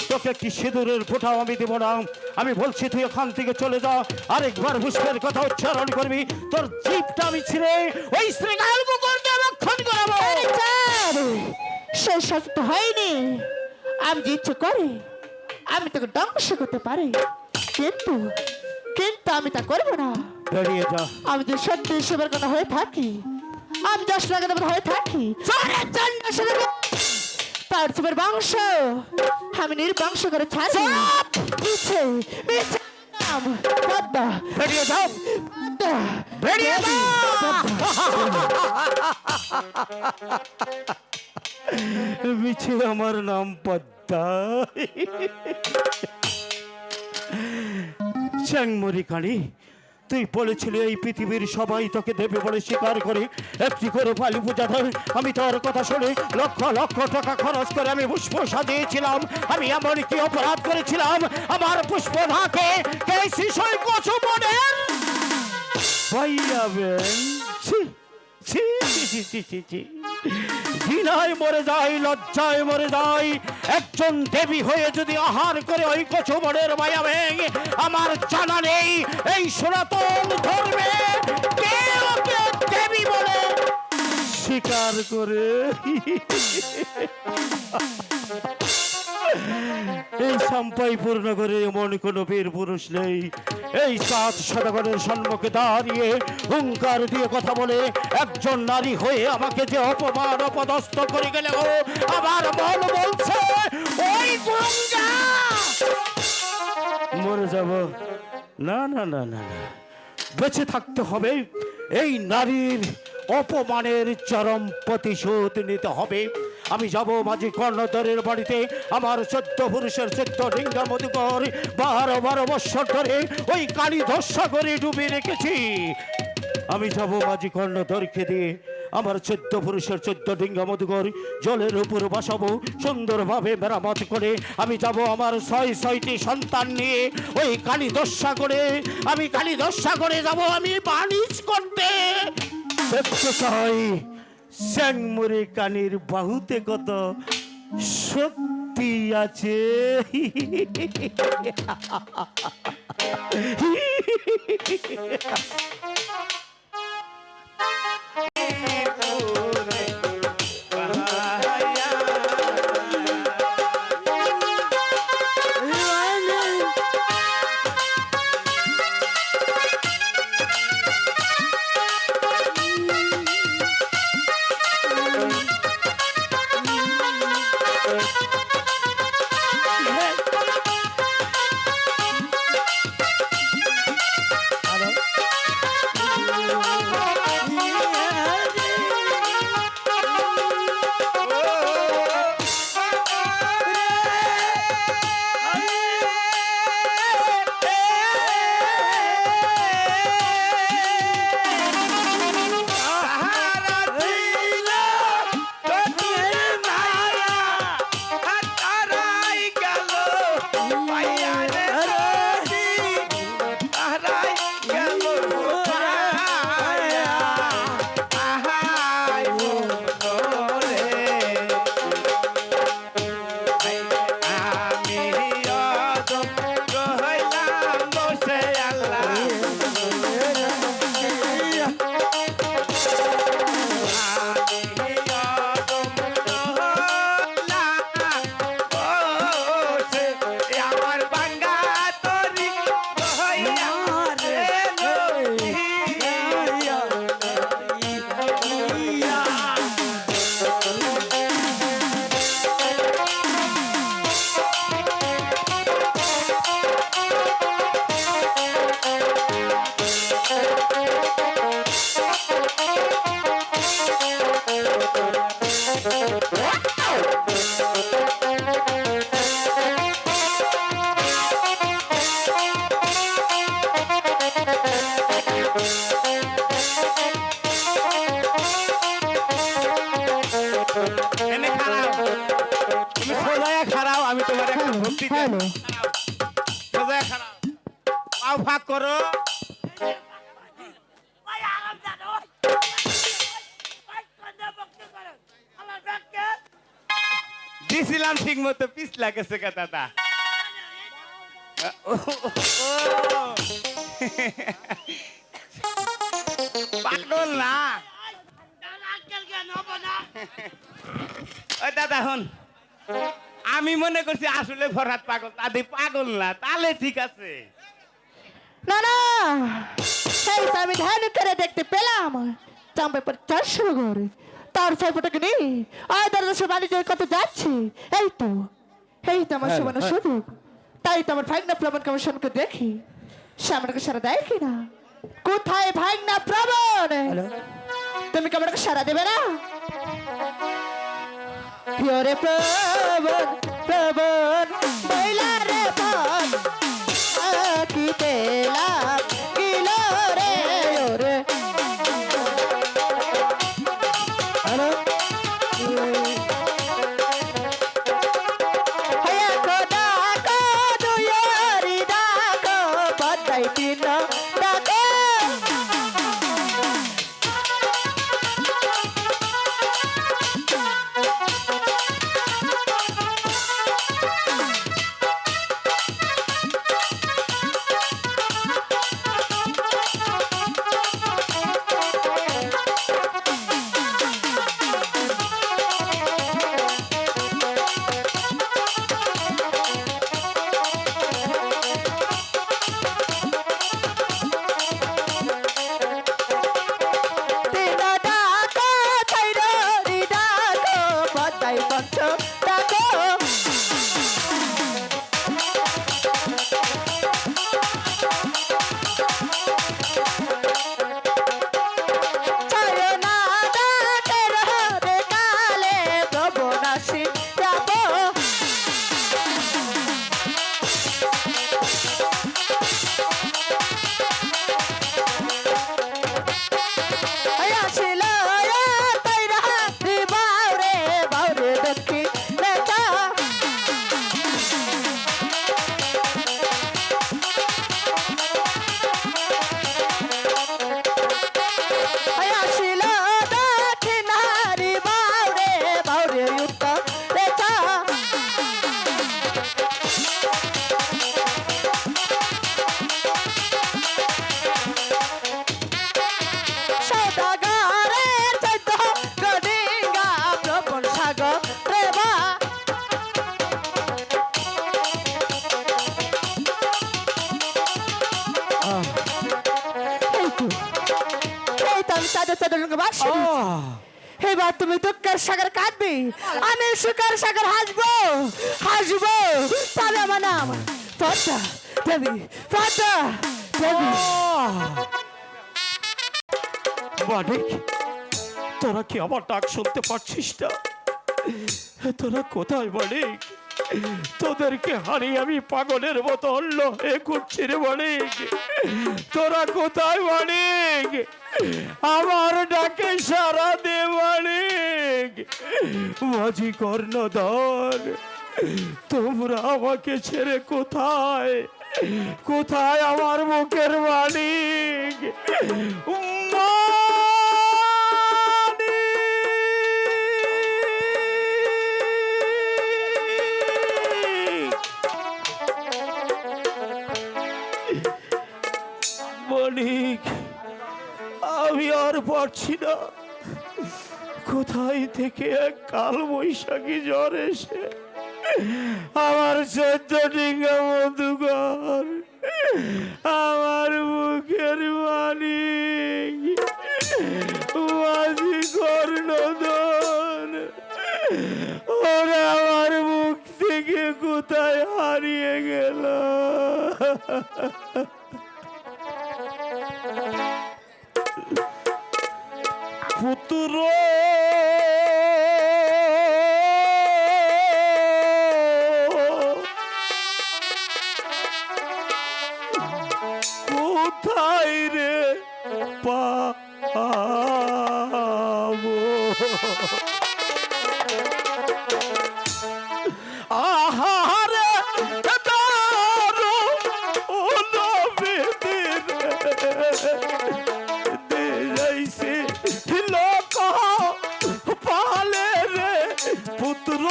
তোকে কি সিঁদুরের ফোঁটাও আমি দেব না। আমি বলছি তুই ওখান থেকে চলে যা। আরেকবার পুষ্পের কথা উচ্চারণ করবি, তোর জিভটা আমি ছিঁড়ে ওই শৃঙ্গাল কুকুরকে রক্ষণ করাবো। সেই সত্য তো হয়নি। আমি যে ইচ্ছে করি আমি তোকে ধ্বংস করতে পারি, কিন্তু কিন্তু আমি তা করবো না। বেরিয়ে যা। আমি যে সত্যি হিসেবের কথা হয়ে থাকি, আমি 10 লাখের মতো হয়ে থাকি, তার তোমার বংশ আমি নির্বংশ করে ছাড়ি। মিছে মিছে নাম পদ্মা, বেরিয়ে যাও, পদ্মা, বেরিয়ে যা। মিছে আমার নাম পদ্মা। চ্যাংমরি কানি, তুই বলেছিলি এই পৃথিবীর সবাই তোকে দেবে বলে স্বীকার করে একটি করে পালি পূজা ধরে আমি তোর কথা শুনে লক্ষ লক্ষ টাকা খরচ করে আমি পুষ্প সাজিয়েছিলাম। আমি এমন কি অপরাধ করেছিলাম? আমার পুষ্প ঢাকে কে শিশয় কচু মনের ভাইয়াবেন। ছি ছি ছি ছি ছি ছি, ঘৃণায় মরে যাই, লজ্জায় মরে যাই। একজন দেবী হয়ে যদি আহার করে ওই কচুমনের মায়া ভেঙে, আমার জানা নেই এই সনাতন ধর্মে কে ওকে দেবী বলে স্বীকার করে। এই সাম্পাইপুর নগরে এমন কোন বীর পুরুষ নেই এই 7 সদাগরের সম্মুখে দাঁড়িয়ে হুঙ্কার দিয়ে কথা বলে একজন নারী হয়ে আমাকে যে অপমান অপদস্থ করে গেল, আমার মন বলছে ওই গঙ্গা মরে যাব। না না না না না, বেঁচে থাকতে হবে। এই নারীর অপমানের চরম প্রতিশোধ নিতে হবে। আমি যাব মাঝি কর্ণধরের বাড়িতে। আমার 14 পুরুষের 14 ডিঙ্গা মধুকর 12 বৎসর ধরে ওই কালী ধস্যা করে ডুবে রেখেছি। আমি যাব মাঝি কর্ণধরকে দিয়ে আমার 14 পুরুষের 14 ডিঙ্গা মধুকর জলের উপর বসাবো সুন্দরভাবে মেরামত করে। আমি যাব আমার 6টি সন্তান নিয়ে ওই কালী দস্যা করে, আমি কালী দস্যা করে যাব আমি বাণিজ করতে। দেখতে চাই চ্যাংমরি কানির বাহুতে কত শক্তি আছে। হলো সোজা খারাপ পাও ফাঁক করো দিছিলাম ঠিক মতো পিস লাগেছে কথাটা পাগল না ওই দাদা হন আমি মনে করছি আসলে ফরহাদ পাগল তাদের পাগল না তাহলে ঠিক আছে না না সেই তো আমি ধ্যান করে দেখতে পেলাম চাম্পে পর চার শুরু করে তার ছয়টাকে নিয়ে আয় দাদা বাণিজ্য কত যাচ্ছে এই তো আমার সমান সুযোগ তাই তো আমার ভাগনা প্লাবন কমিশনকে দেখি সামনে সারা দেয় কিনা কোথায় ভাগনা প্লাবন তুমি কি আমাকে সারা দেবে না প্রিয়রে প্লাবন প্লাবন বইলা রে পান কি তেলা কিলো রে ওরে হ্যালো হয়া কোদা কো দুয়ারি ডাকো বদাই দিন ডাকো দিন ডাকো ছাইরো রি ডাকো বদাই বন্ধ ডাকো ছাইরো না ডাকে রে কালে প্রবনাসি যাবো আসিল তৈরা বাউরে দেখি নেতা আসিল দক্ষিণারি বাউরে উত্তর রেখা সৌদাগরের চৈত্য গডিঙ্গা প্রবণ সাগর রেবা এই তো আমি তাদের তাদের রঙে বাসি এবার তুমি দুঃখের সাগর কাঁদবি আমি সুখের সাগর হাসবো তবে আমার নাম পদ্মা দেবী পদ্মা দেবী মানিক তোরা কি আমার ডাক শুনতে পাচ্ছিস না তোরা কোথায় মানিক তোদেরকে হারিয়ে আমি পাগলের মতো অন্য হয়ে ঘুরছি রে মানিক তোরা কোথায় মানিক আমার ডাকে সারা দে মানিক মাঝি কর্ণধর তোমরা আমাকে ছেড়ে কোথায় কোথায় আমার মুখের মানিক মানিক আমি আর পারছি না কোথায় থেকে এক কাল বৈশাখী জ্বর এসে আমার 14 ডিঙ্গা মধুকর আমার মুখের মানিক মাঝি কর্ণধন ওরা আমার মুখ থেকে কোথায় হারিয়ে গেল পুত্র কোথায় রে পাবো আহারে দিলাইছে লোক পালে রে পুত্র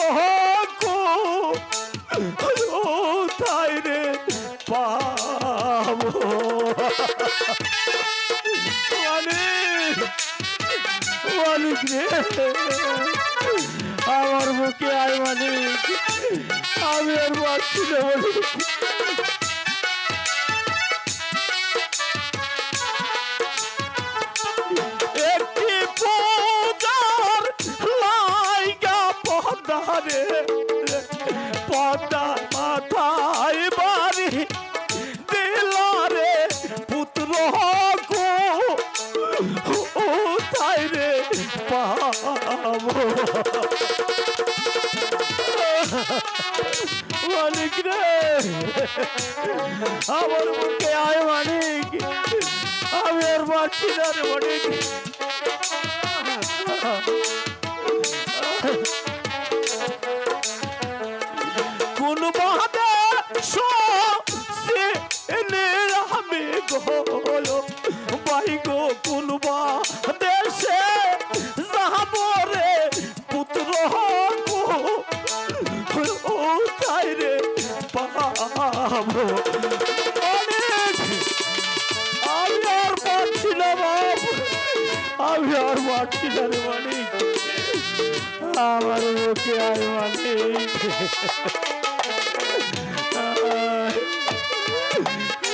কো ও তাই রে পাবো মানিক মানিক রে আমার বুকে আয় মানিক আমি আর বাঁচছি না মানিক একটি পূজার লাইগা পদারে পদা মাথায় বাড়ি দিলারে পুত্র গো ও তাই রে পাবো মানিক রে আমার মুখে আয় মানিক আমি আর বাঁচছি না রে মানিক কোন বাদে আমি গো ভাই গো কোন দেশে যাব রে পুত্র গো ও তাই রে পাবো অনেক আমি আর পারছি না বাপ আমি আর পারছি না রে মানিক আমার মুখে আর মানিক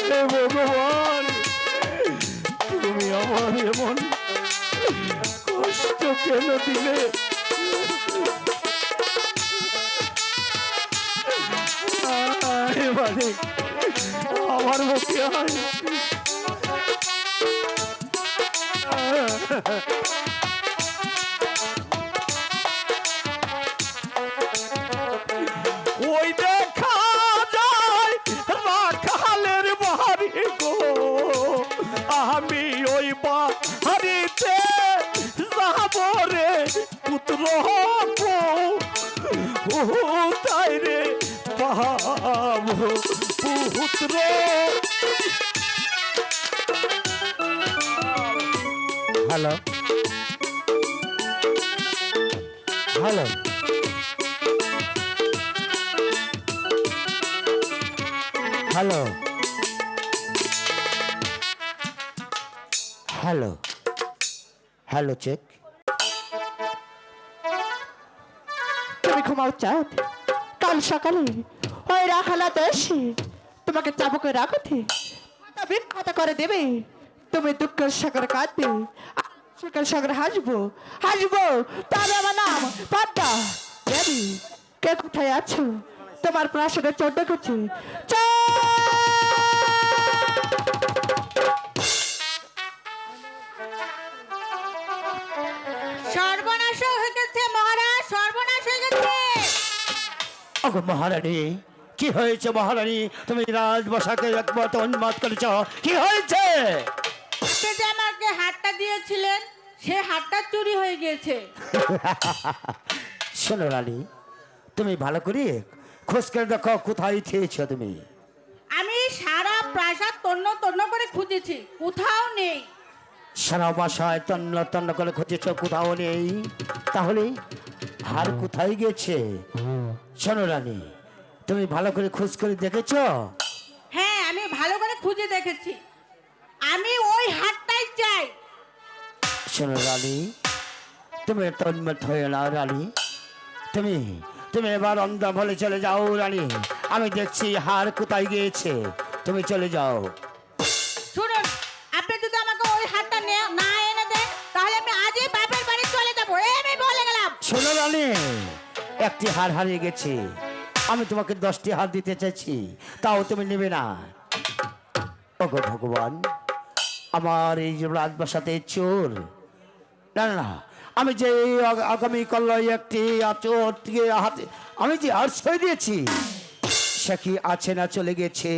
হে ভগবান তুমি আমার এমন কষ্ট কেন দিলে মানিক আমার মুখে আয় ওই দেখা যায় রাখালের বাড়ি গো আমি ওই বাড়িতে যাব রে পুত্র গো ও তাই রে পাবো পুত্র hello hello hello hello hello check তুমি ঘুমাও চাঁদ, কাল সকালে ওই রাখালাতে এসে তোমাকে চাবুকে রাখতে মাথা বিখ্যাত করে দেবে। তুমি দুঃখের সাগর কাঁদবে, সুখের সাগর হাসবো হাসবো। তবে আমার নাম পদ্মা দেবী। কে কোথায় আছো? তোমার প্রাসাদে চোর ডেকেছে। সর্বনাশ হয়ে গেছে মহারাজ, সর্বনাশ হয়ে গেছে। ওগো মহারানী, কি হয়েছে মহারানী? তুমি রাজবসাকে একবার উন্মাদ করেছ, কি হয়েছে? আপনি যে আমাকে হাতটা দিয়েছিলেন সে হাতটা চুরি হয়ে গেছে। শোনো রানী, তুমি ভালো করে খোঁজ করে দেখো কোথায় খেয়েছ তুমি। আমি সারা প্রাসাদ তন্ন তন্ন করে খুঁজেছি, কোথাও নেই। সারা বাসায় তন্ন তন্ন করে খুঁজেছ, কোথাও নেই। তাহলে হার কোথায় গেছে? শোনো রানী, তুমি ভালো করে খোঁজ করে দেখেছ? হ্যাঁ, আমি ভালো করে খুঁজে দেখেছি, আমি ওই হাতটাই চাই। শোনো রানী, তুমি তন্মত হয়ে না রানী। তুমি তুমি এবার অন্ধ বলে চলে যাও রানী। আমি দেখছি হার কোথায় গিয়েছে, তুমি চলে যাও। শুনুন, আপনি যদি আমাকে ওই হাতটা না এনে দেন তাহলে আমি আজই বাপের বাড়ি চলে যাবো, এই আমি বলে গেলাম। শোনো রানী, একটি হার হারিয়ে গেছে, আমি তোমাকে 10টি হার দিতে চাইছি, তাও তুমি নেবে না। ওগো ভগবান, আমার এই যে রাজবাসাতে চোর, না না না, আমি যে আগামীকাল একটি চোর থেকে হাতে আমি যে আশ্রয় দিয়েছি, সে কি আছে না চলে গেছে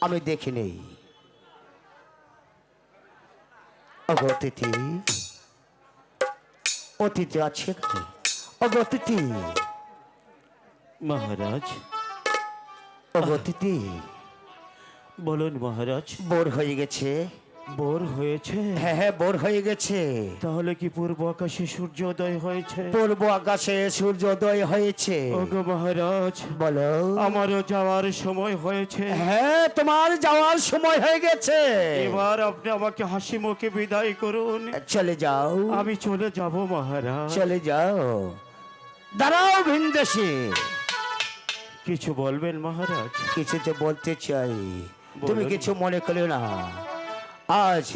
আমি দেখি নেই। ওগো অতিথি, অতিথি আছে কি? ওগো অতিথি, মহারাজ ওগো অতিথি, বলুন মহারাজ। বোর হয়ে গেছে, বোর হয়েছে? হ্যাঁ হ্যাঁ, বোর হয়ে গেছে। তাহলে কি পূর্ব আকাশে সূর্যোদয় হয়েছে? পূর্ব আকাশে সূর্যোদয় হয়েছে। ওগো মহারাজ, বলো। আমারও যাওয়ার সময় হয়েছে। হ্যাঁ, তোমার যাওয়ার সময় হয়ে গেছে। এবার আপনি আমাকে হাসি মুখে বিদায় করুন। চলে যাও, আমি চলে যাব মহারাজ। চলে যাও। দাঁড়াও ভিনদেশী, কিছু বলবেন মহারাজ? কিছু তো বলতে চাই, তুমি বলুন। কিছু মনে করো না। আজ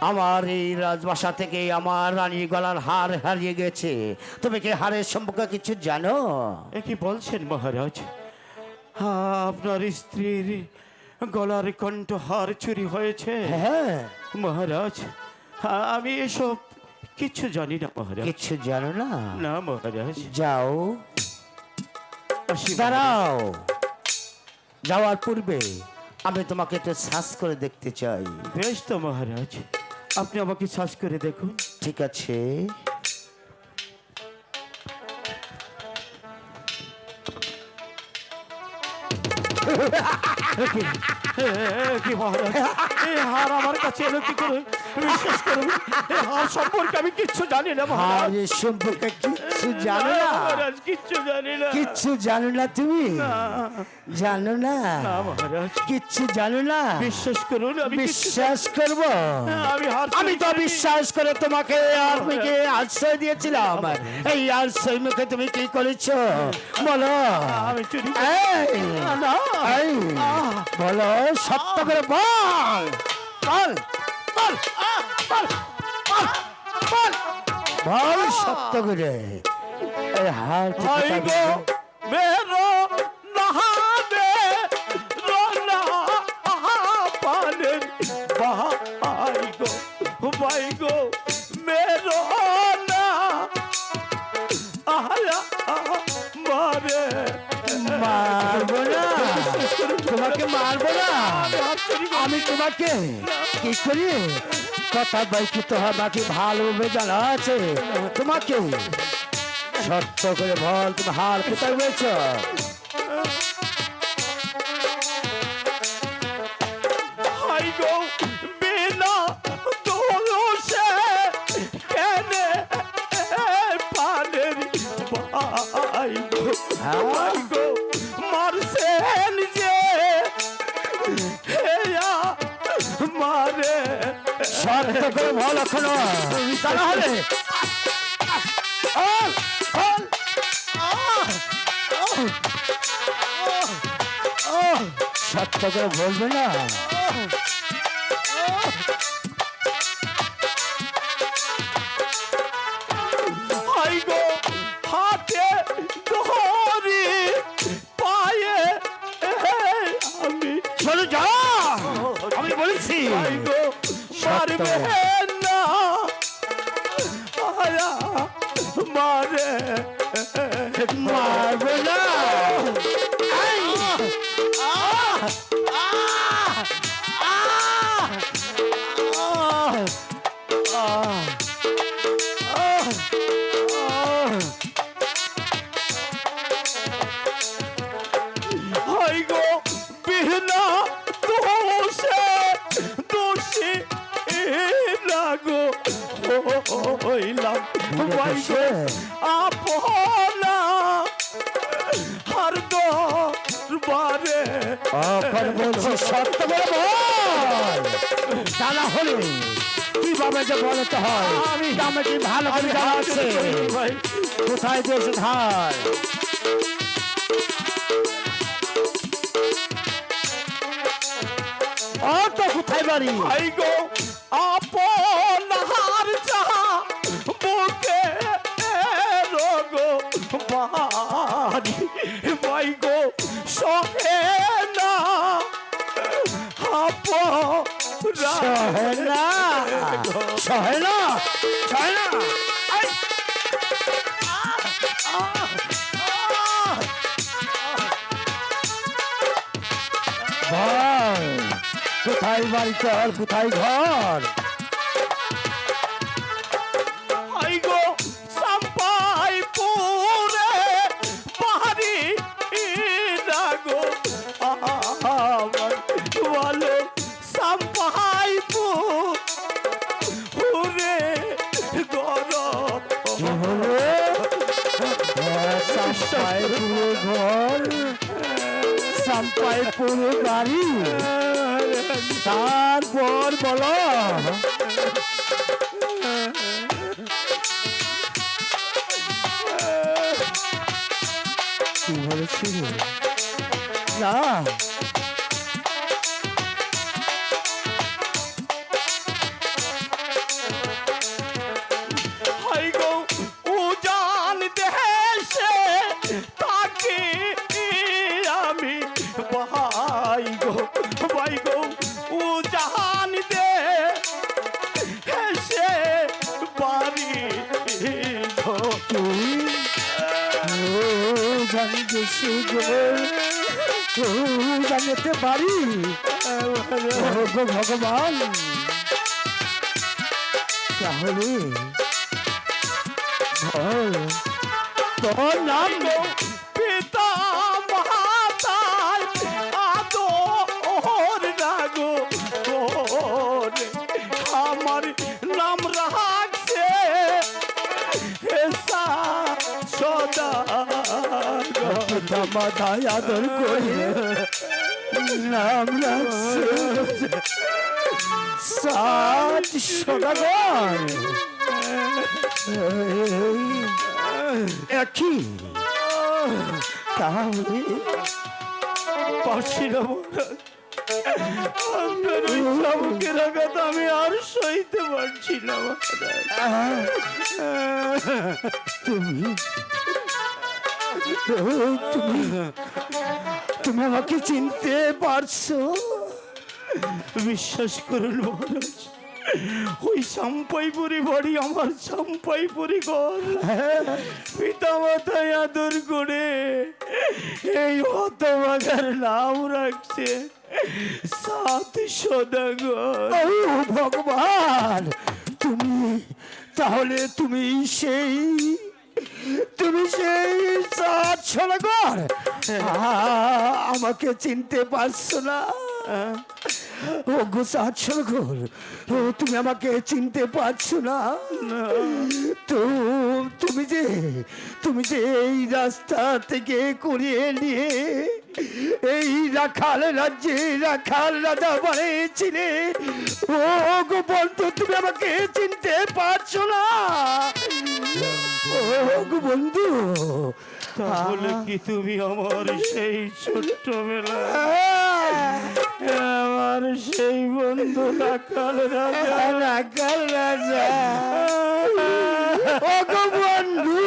আমার এই রাজবাসা থেকে আমার রানী গলার হার হারিয়ে গেছে। তুমি কি হারের সম্পর্কে কিছু জানো? এ কি বলছেন মহারাজ? আপনার স্ত্রীর গলার কণ্ঠহার চুরি হয়েছে? হ্যাঁ, মহারাজ, আমি এসব কিচ্ছু জানি না মহারাজ। কিছু জানো না? না মহারাজ। যাও, আসি দাঁড়াও। যাওয়ার পূর্বে আমি তোমাকে একটু সার্চ করে দেখতে চাই। মহারাজ। বেশ তো মহারাজ, আপনি আমাকে শ্বাস করে দেখুন। ঠিক আছে। কি মহারাজ, এই হার আমার কাছে এলো কি করে? বিশ্বাস করুন, এই হার সম্পর্কে আমি কিচ্ছু জানি না মহারাজ। হারের সম্পর্কে কিচ্ছু জানো না? মহারাজ, কিচ্ছু জানি না। কিচ্ছু জানো না তুমি? জানো না? না মহারাজ, কিচ্ছু জানো না? বিশ্বাস করুন, আমি কিচ্ছু- বিশ্বাস করব? আমি হার আমি তো বিশ্বাস করে তোমাকে আর্মিকে আশ্রয় দিয়েছিলাম। এই আশ্রয় মুখে তুমি কি করেছো বলো? আমি চুরি এই, না। এই, বলো, সত্য করে বল। বল, বল, বল, বল, বল, বল সত্য করে। এই হার তুই ভাই কোথায় গো পেলি? মেরো নহাবে রোনা পানের ভাই গো মেরো না আয়া মারে। মারবো না, তোমাকে মারবো না। আমি তোমাকে কি করি কথা বাইকি তো আমাকে ভালোভাবে জানা আছে। তোমাকে সত্য করে বল, তুমি হার কোথায় রয়েছ? ভাই গো বিনা দোষে কেনে পানের ভাই গো মারছেন যে হেয়া মারে। সত্য করে বল এখনো, তা না হলে সত্য করে বলবে না? ভাই গো হাতে ধরি পায়ে আমি চলে যা, আমি বলেছি। ভাই গো মারবে না আয়া মারে। মারবে না। ভাই গো বিনা দোষে দোষী না গো হইলাম ভাই গো আপনা হার দরবারে। এখন বলছি সত্য করে বল, তা না হলে কিভাবে যে বলতে হয় আমি কি ভালো করে জানা আছে। ভাই কোথায় দিয়েছে ধার? তো কোথায় বাড়ি? ভাই গো আপন হার যাহা বুকে রোগো বাড়ি ভাই গো সহে না সহে না, সহে না, সহে না। বল, কোথায় বাড়ি তোর, কোথায় ঘর? ভাই গো সাম্পাই পুরে পাহাড়ি না গো আমার ভালো সাম্পাই পুরে এই পুরো বাড়ি তারপর বলো কি বলেছিল না হাই গো উজান দেশে তাকে আমি ভাই গো উজান দেশে বাড়ি গো জানতে পারি ভগবান তাহলে তোর নাম পিতা মাতার আদর রাগো করে আমার নাম রাখছে এসা সদা মাথায় আদর করে নাম রাখছে সাত সদাগর একই তাহলে পারছি না আপনার ওই শামুকের আঘাত আমি আর সইতে পারছি না তুমি তুমি তুমি আমাকে চিনতে পারছো বিশ্বাস করুন মহারাজ ওই চাম্পাইপুরি বাড়ি আমার চাম্পাইপুরি ঘর পিতা মাতায় আদর করে এই হতভাগার নাম রাখছে সাত সদাগর ও ভগবান তুমি তাহলে তুমি সেই সাত সদাগর আমাকে চিনতে পারছো না ও গো সাত সদাগর ও তুমি আমাকে চিনতে পারছো না তো তুমি যে এই রাস্তা থেকে করিয়ে নিয়ে এই রাখাল রাজ্যে রাখাল রাজা বানিয়েছিলে ও গো বন্ধু তুমি আমাকে চিনতে পারছো না ও গো বন্ধু তাহলে কি তুমি আমার সেই ছোট্টবেলা আমার সেই বন্ধু রাখাল রাজা ও গো বন্ধু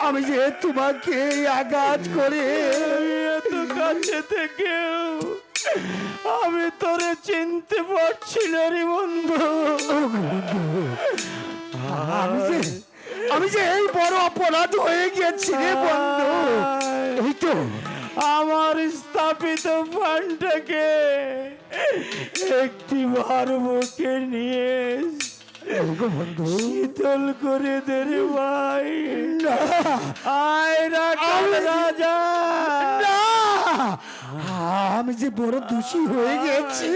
আমি যে তোমাকে আঘাত করে এত কাছে থেকেও আমি তোরে চিনতে পারছি না রে বন্ধু আমি যে এই বড় অপরাধ হয়ে গেছি রে বন্ধু এই তো আমার স্থাপিত ফান্ডটাকে একটি বার বুকে নিয়ে শীতল করে দে রে ভাই আয় রাখাল রাজা না, আমি যে বড় দোষী হয়ে গেছি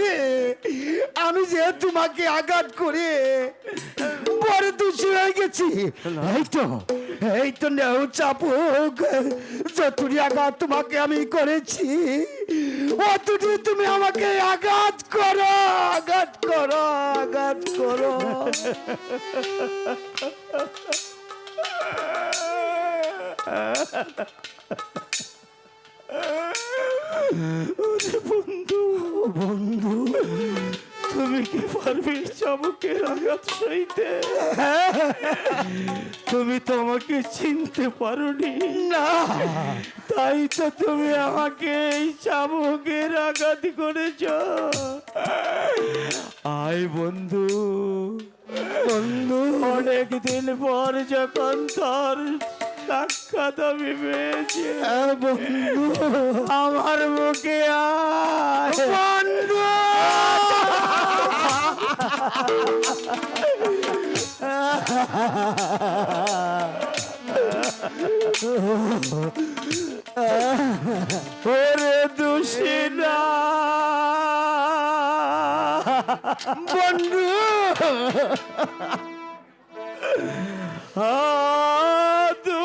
আমি যে তোমাকে আঘাত করে বড় দোষী হয়ে গেছি এই তো নেও চাপুক যতটি আঘাত তোমাকে আমি করেছি অতটি তুমি আমাকে আঘাত করো বন্ধু তুমি কি পারবে চাবুকের আঘাত সইতে তুমি তো আমাকে চিনতে পারোনি না তাই তো তুমি আমাকে এই চাবুকের আঘাত করেছ আয় বন্ধু অনেকদিন পর যখন তোর সাক্ষাৎ আমি পেয়েছি বন্ধু আমার মুখে আয় বন্ধু ওরে দুশিনা বন্ধু আদু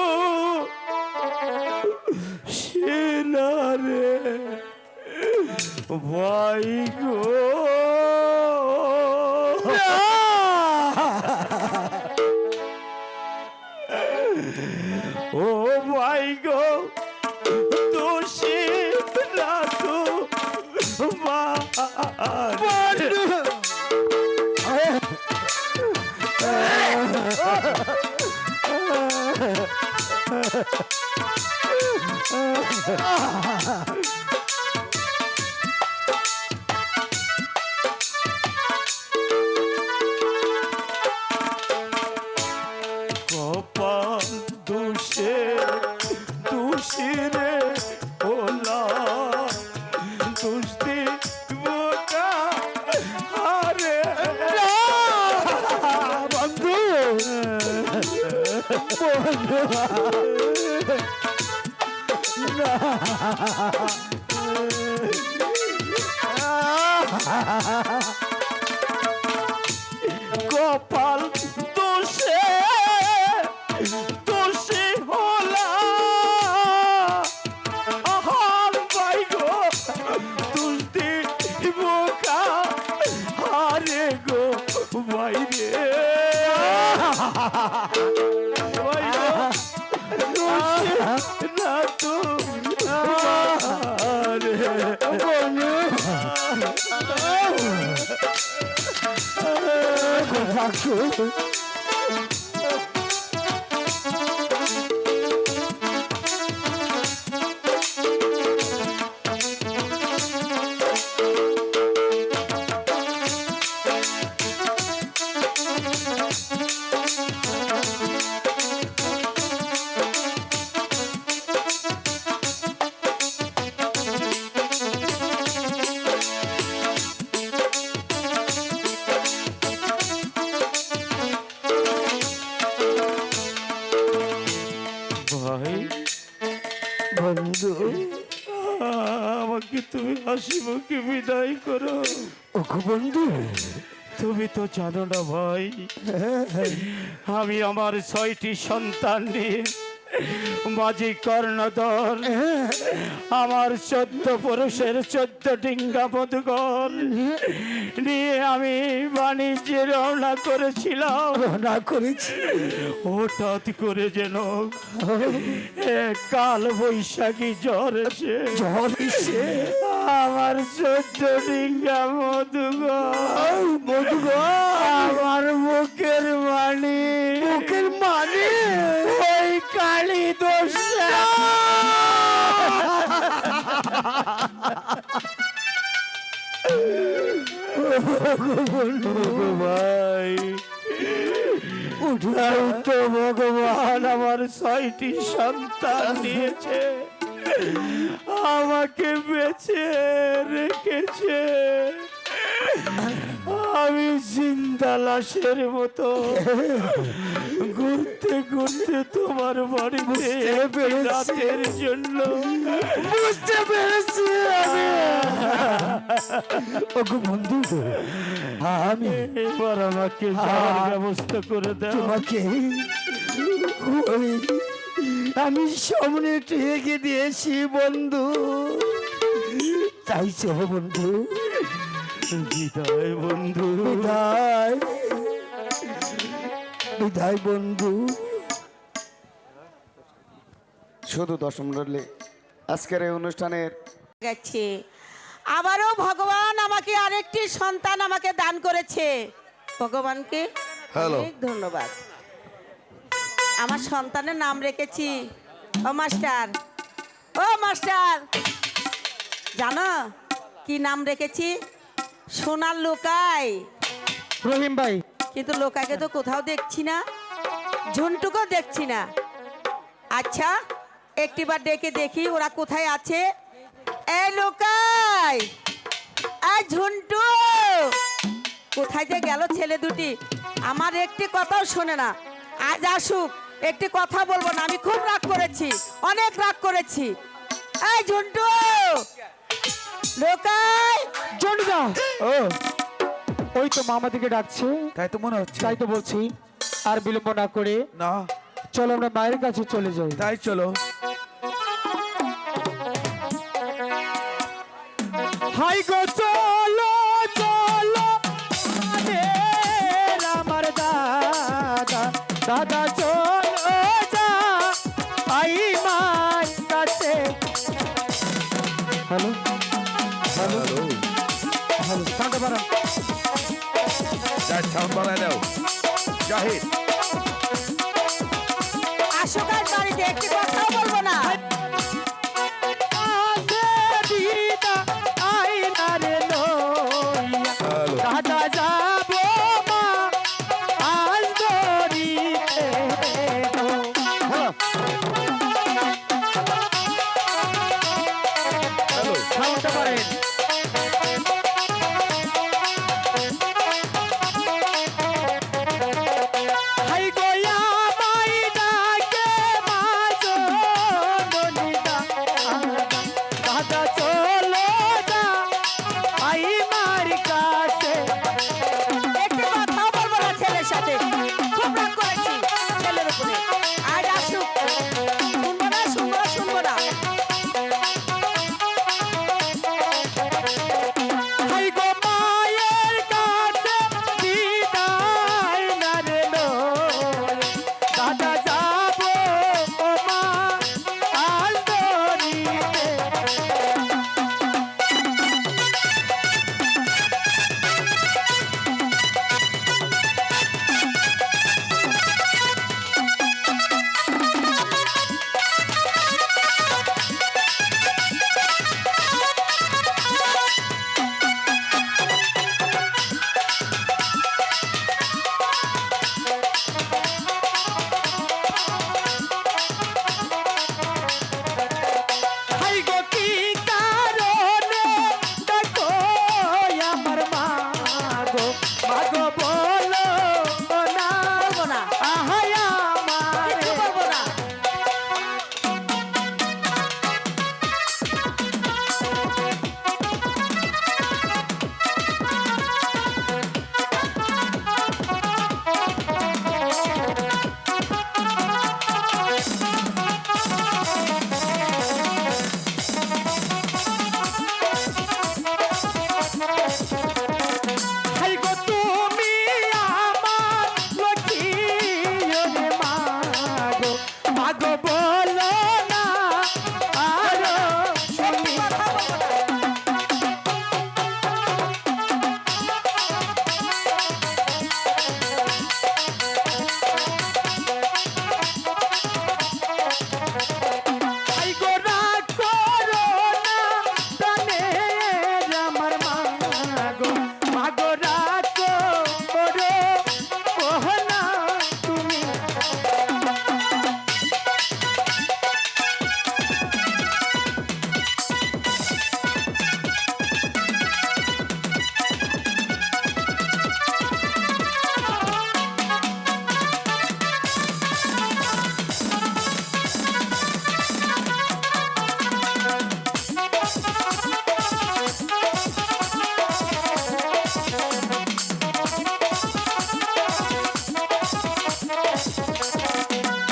না রে ভাই গো। ও ভাই গো দোষী রাখো কপাল দোষে দোষী রে ওলা দুষ্টি বোকা আরে বন্ধু কপাল দোষে দোষী হলা আহার ভাই গো দুষ্টি বোকা আরে গো ভাই রে ভাই গো দোষী না তো আরে ভাই বন্ধু আমাকে তুমি হাসি মুখে বিদায় করো। ওগো বন্ধু তুমি তো জানো না ভাই আমি আমার 6টি সন্তান নিয়ে মাঝি কর্ণধর আমার 14 পুরুষের 14 ডিঙ্গা মধুকর নিয়ে আমি বাণিজ্যে রওনা করেছিলাম। না করেছি হঠাৎ করে যেন কাল বৈশাখী জ্বর এসে ঝড় এসে আমার 14 ডিঙ্গা মধুকর আমার বুকের মানে ওই কালী দোষ ভাই উঠাও তো ভগবান আমার 6টি সন্তান দিয়েছে আমাকে বেঁচে রেখেছে আমি জিন্দা লাশের মতো ঘুরতে ঘুরতে তোমার বাড়িতে রাতের জন্য বুঝতে পেরেছি আমি ওগো বন্ধু আমি এবার আমাকে যাওয়ার ব্যবস্থা করে দাও। তোমাকে ওই আমি সামনে রেখে দিয়েছি বন্ধু, তাই চলো বন্ধু, বিদায় বন্ধু, বিদায় বিদায় বন্ধু। শুধু দর্শক মণ্ডলী, আজকের এই অনুষ্ঠানের গেছে আবারও ভগবান আমাকে আরেকটি সন্তান আমাকে দান করেছে। ভগবানকে অনেক ধন্যবাদ। আমার সন্তানের নাম রেখেছি ও মাস্টার জানো কি নাম রেখেছি? সোনার লোকাই। রহিম ভাই, কিন্তু লোকাইকে তো কোথাও দেখছি না, ঝুনটুকু দেখছি না। আচ্ছা একটিবার ডেকে দেখি ওরা কোথায় আছে। এই লোকাই, এই ঝুন্টু, কোথায় যে গেল ছেলে দুটি? আমার একটি কথাও শোনে না। আজ আসুক, একটি কথা বলবো না। আমি খুব রাগ করেছি, অনেক রাগ করেছি। এই ঝুন্টু, লোকাই, জন্ডুদা, ও ওই তো মামা দিকে ডাকছে, তাই তো মনে হচ্ছে। তাই তো বলছি আর বিলম্ব না করে না, চলো আমরা মায়ের কাছে চলে যাই। তাই চলো। সাউন্ড বাড়ান। সাউন্ড বাড়াই দাও জাহিদ। আসকার বাড়িতে একটি কথাও বলবো না। আসে দিদা আইনারে লইয়া দাদা যাবো মা আজ দরিতে গো। সাউন্ডটা বাড়েন। হাই গোয়া মাই ডাকে মাঝো ননিদা দাদা চলো যা আই মার কাছে। একটি কথাও বলবো না ছেলের সাথে। খুব রাগ করেছি ছেলের উপরে। আজ আসুক, শুনবো না, শুনবো না, শুনবো না। হাই গো মায়ের কাছে বিদায় না রে লয়, দাদা যাবো ও মা আজ দরিতে। হাই গো কি কারণে দেখো আমার মা গো বলো না বলবো না, আহাই আমার কিচ্ছু বলবো না। হাই গো তুমি আমার লক্ষ্মী রে মা গো বলো না আরো শুনি। কথা বলবো না। হাই গো রাগ করো না প্রাণের আমার মা গো রাগ করো ওহ না তুমি।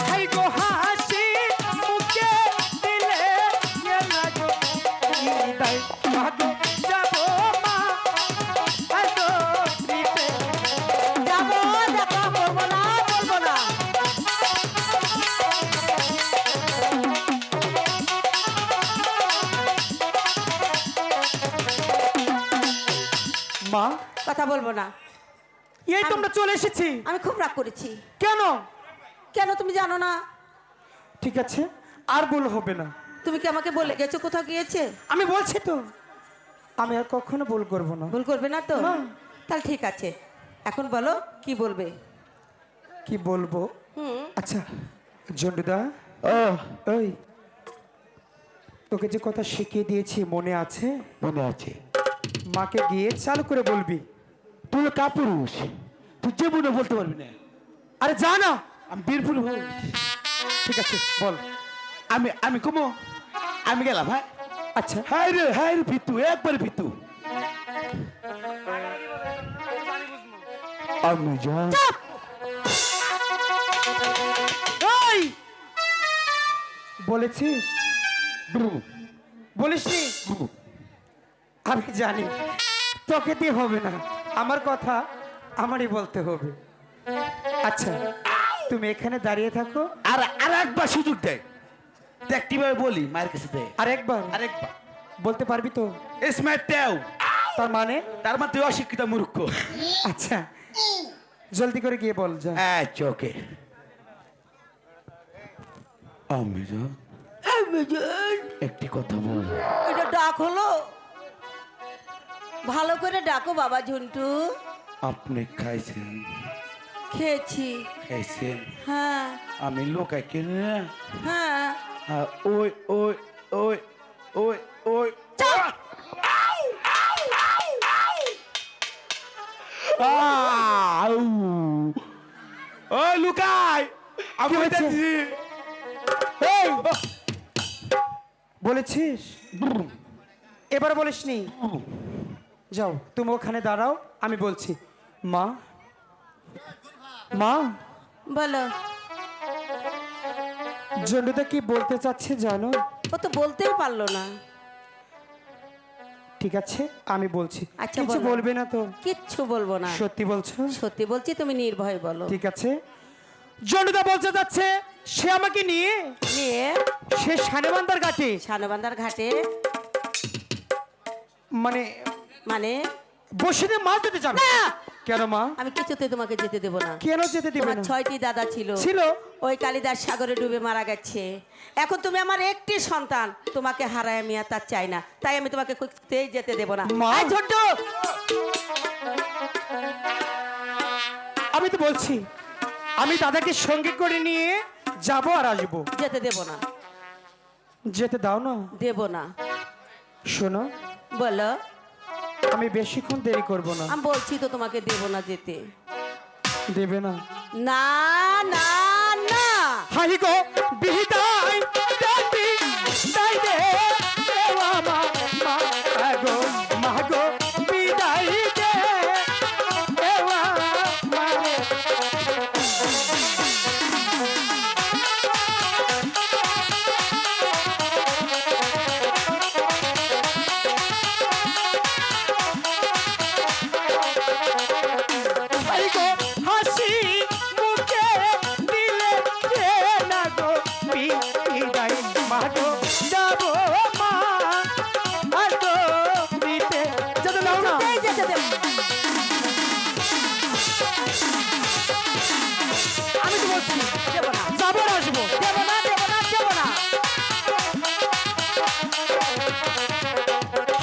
হাই গো হাসি মুখে দিলে লাগো হৃদয় ভাগো যাবো মা আদো দিতে। যাবো, দেখা করবো না, বলবো না। মা কথা বলবো না। এই তোমরা চলে এসেছি আমি খুব রাগ করেছি। কেন? কেন তুমি জানো না? ঠিক আছে আর ভুল হবে না। তুমি কি আমাকে বলে গেছো কোথাও গিয়েছে? আমি বলছি তো আমি আর কখনো ভুল করব না। ভুল করবে না তো? না। তাহলে ঠিক আছে, এখন বলো কি বলবে। কি বলবো? হুম, আচ্ছা জন্ডুদা, ওই তোকে যে কথা শিখিয়ে দিয়েছি মনে আছে? মনে আছে। মাকে গিয়ে চালু করে বলবি। তুই কাপুরুষ, তুই যে মনে বলতে পারবি না। আরে যা না। আমি বীরপুর হই। ঠিক আছে বল। আমি কমো, আমি গেলাম। হ্যাঁ আচ্ছা হাই রে পিতু, একবারে পিতু। আমি যা এই বলেছিস? বলিসনি? আমি জানি তোকে দিয়ে হবে না, আমার কথা আমারই বলতে হবে। আচ্ছা তুমি এখানে দাঁড়িয়ে থাকো। আর একবার সুযোগ দেয়, দেখ কিভাবে বলি মায়ের কাছে দেয়। আরেকবার আরেকবার বলতে পারবি তো? ইসমাইল টেও তার মানে তার মানে তুই অশিক্ষিত মূর্খ। আচ্ছা জলদি করে গিয়ে বল যা। হ্যাঁ চোখে আমি একটি কথা বলবো। এটা ডাক হলো? ভালো করে ডাকো বাবা ঝন্টু। আপনি খাইছেন? খেয়েছি। খাইছেন? হ্যাঁ আমি লোকাই কিনে হ্যাঁ। ওই ওই ওই ওই ওই ওই লুকাই আমি কি হয়েছে? বলতেছি। এই বলেছিস এবার বলিসনি? যাও তুমি ওখানে দাঁড়াও, আমি বলছি। মা মা বলো। জন্ডুদা কি বলতে চাচ্ছে জানো? ও তো বলতেই পারলো না। ঠিক আছে আমি বলছি। আচ্ছা, কিছু বলো। বলবে না তো? কিচ্ছু বলবো না। সত্যি বলছো? সত্যি বলছি, তুমি নির্ভয় বলো। ঠিক আছে। জন্ডুদা বলতে যাচ্ছে সে আমাকে নিয়ে নিয়ে সে সানেবান্দার ঘাটে সানবান্দার ঘাটে মানে মানে বসিতে মাছ দিতে যাবে। না! কেন মা? আমি কিছুতে তোমাকে যেতে দেবো না। কেন যেতে দিবে তোমার না? 6টি দাদা ছিল। ছিল? ওই কালিদাস সাগরে ডুবে মারা গেছে। এখন তুমি আমার একটি সন্তান, তোমাকে হারায় আমি আর তার চাই না, তাই আমি তোমাকে কোথাও যেতে দেবো না। মা! এই ঝন্টু! আমি তো বলছি আমি দাদাকে সঙ্গে করে নিয়ে যাব আর আসবো। যেতে দেবো না। যেতে দাও না। দেবো না। শোনো বলো। আমি বেশিক্ষণ দেরি করব না। আমি বলছি তো তোমাকে দেবো না যেতে। দেবে না? না না না। হাই গো বিদায় দাদি দাই দে দেওয়া মা মা গো মা গো বিদায় দে দেওয়া মা রে। হাই গো হাসি মুখে দিলে দে না গো বিদায় মা গো যাবো মা আর গো দিতে যেতে দাও না। এই যেতে দেবো। আমি তো বলছি দেবো না। যাবো আর আসবো। দেবো না দেবো না দেবো না।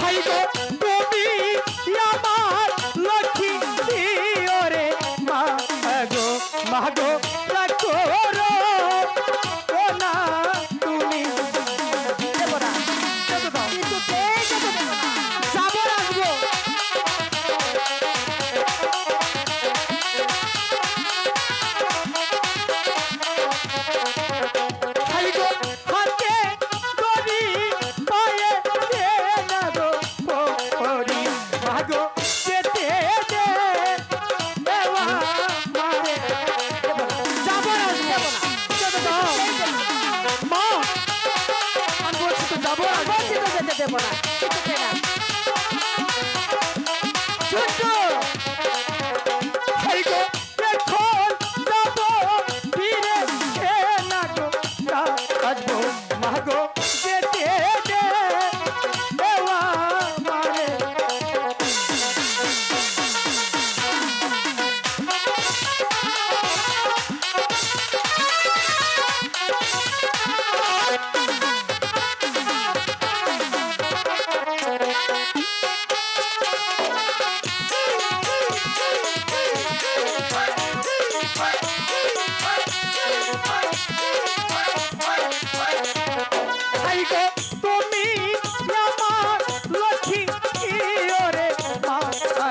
হাই গো তুমি আমার লক্ষ্মী দিও রে মা গো মা গো রাখো ও না তুমি দেবো না। যেতে দাও। কিছুতেই যেতে দেবো না। যাবো আর আসবো। হাই গো হাতে করি পায়ে দে না গো পরি মা গো যেতে দে দেওয়া মারে। যাবো আর আসবো। যেতে দাও। মা আমি বলছি তো যাবো আর আসবো। বলছি তো যেতে দেবো না। কিছুতেই না। ঝন্টু! হাই গো এখন যাবো ফিরে এ না গো আসবো মা গো যেতে দে দেওয়া মারে। হাই গো তুমি আমার লক্ষ্মী রে মা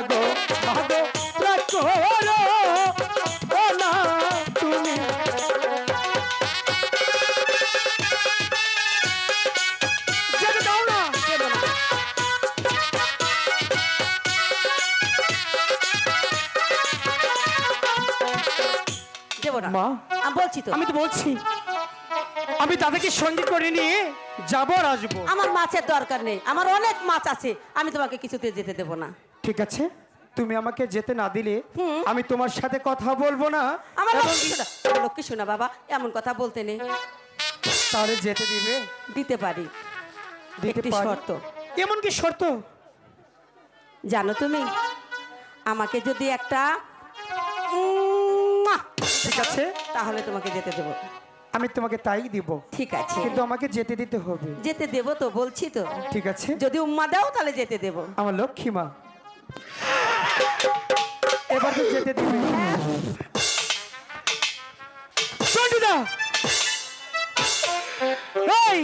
গো মা গো রাখো ও না তুমি যেতে দাও না। দেবো না। দেবো না। মা আমি বলছি তো। আমি তো বলছি আমি দাদাকে সঙ্গে করে নিয়ে যাবো আর আসবো। আমার মাছের দরকার নেই, আমার অনেক মাছ আছে, আমি তোমাকে কিছুতে যেতে দেবো না। ঠিক আছে তুমি আমাকে যেতে না দিলে আমি তোমার সাথে কথা বলবো না। আমার এবং লক্ষ্মী শোনা, আমার লক্ষ্মী শোনা বাবা, এমন কথা বলতে নেই। তাহলে যেতে দিবে? দিতে পারি, দিতে একটি পারি। শর্ত। এমন কি শর্ত? জানো তুমি আমাকে যদি একটা ঠিক আছে তাহলে তোমাকে যেতে দেবো। আমি তোমাকে তাই দিব, ঠিক আছে, কিন্তু আমাকে যেতে দিতে হবে। যেতে দেবো তো, বলছি তো। ঠিক আছে যদি উম্মা দাও তাহলে যেতে দেবো। আমার লক্ষ্মী মা, এবার তো যেতে দিবে। চন্ডিদা, এই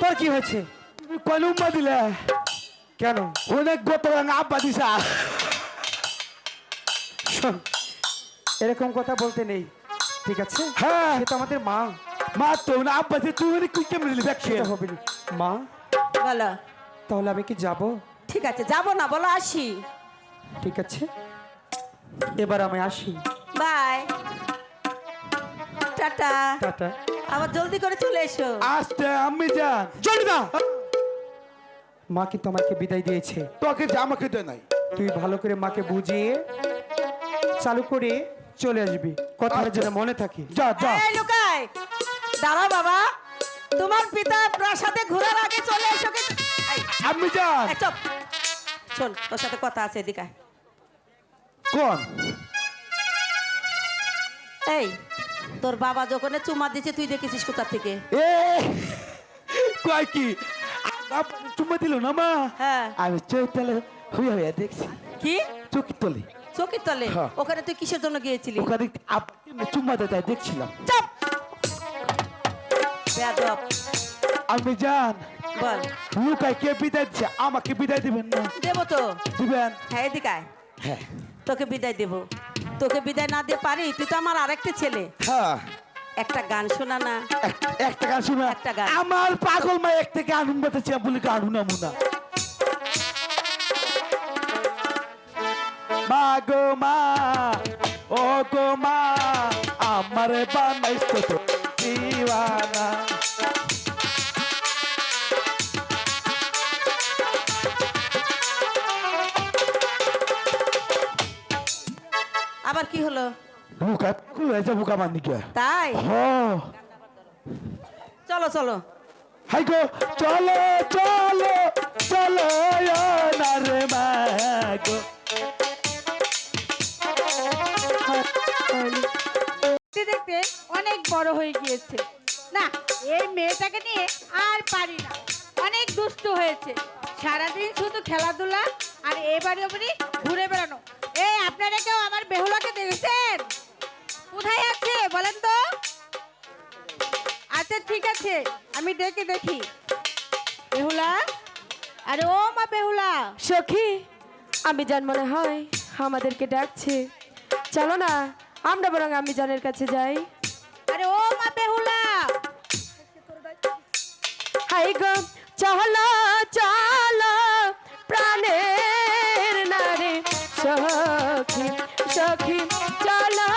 তোর কি হয়েছে? কোন উম্মা দিলে? কেন? অনেক গত আব্বা দিছা। শোন, এরকম কথা বলতে নেই, ঠিক আছে? হ্যাঁ সে তো আমাদের মা, মা তো না আব্বা দিয়ে তুই অনেক কুই কেমন নিলি দেখছে সেটা হবে না। মা, বলো। তাহলে আমি কি যাব? ঠিক আছে, যাবো না বলো, আসি। ঠিক আছে, এবার আমি আসি। Bye, tata. টাটা। আবার জলদি করে চলে এসো। আসতে আমি যান। চন্ডিদা, মা কিন্তু আমাকে বিদায় দিয়েছে। তোকে যে আমাকে দে নাই। তুই ভালো করে মাকে বুঝিয়ে চালু করে চলে আসবি, কথাটা যেন মনে থাকে। যা যা। এই লুকাই, দাঁড়াও বাবা, তোমার পিতা প্রাসাদে ঘোরার আগে চলে এসো। এই, আমি যান। এই চুপ। শোন, তোর সাথে কথা আছে, এদিকে আয়। কোন? এই, তোর বাবা যখন চুমা দিচ্ছে তুই দেখেছিস কোথা থেকে? এ কয় কি চুম্মা দিল না মা? হ্যাঁ। আমি চৈতালে হইয়া হইয়া দেখছি কি চোখের তলে। চকির তলে? হ্যাঁ। ওখানে তুই কিসের জন্য গিয়েছিলি? ওখানে চুম্মা দেয় দেখছিলাম। চুপ। বেয়াদব। আমি যান। বল। লুকাই কে বিদায় দিচ্ছে, আমাকে বিদায় দিবেন না? দেবো তো। দিবেন? হ্যাঁ, এদিকে আয়। হ্যাঁ তোকে বিদায় দেবো। তোকে বিদায় না দিয়ে পারি? তুই তো আমার আরেকটা ছেলে। হ্যাঁ। একটা গান শোনা না। একটা গান শুনে একটা গান। আমার পাগল মা এক থেকে আনুন বাতাচ্ছে বলে গানু না মুনা। মা গো মা, ও গো মা, আমার বানাইছো তো দিওয়ানা। আবার কি হলো? বুকা হয়েছে বুকা মানি কে? তাই? হ চলো চলো। হাই গো চলো চলো চলো না রে মা গো। দেখতে দেখতে অনেক বড় হয়ে গিয়েছে। না, এই মেয়েটাকে নিয়ে আর পারি না, অনেক দুষ্ট হয়েছে। সারাদিন শুধু খেলাধুলা আর এবারে ওবারে ঘুরে বেড়ানো। এই, আপনারা কেউ আমার বেহুলাকে দেখেছেন? কোথায় আছে বলেন তো? আচ্ছা ঠিক আছে, আমি ডেকে দেখি। বেহুলা, আরে ও মা বেহুলা। সখী, আমি জান মনে হয় আমাদেরকে ডাকছে, চলো না আমরা বরং আমি জানের কাছে যাই। আরে ও মা বেহুলা। হাই গো চলো চলো প্রাণের নারে সখী সখী, চলো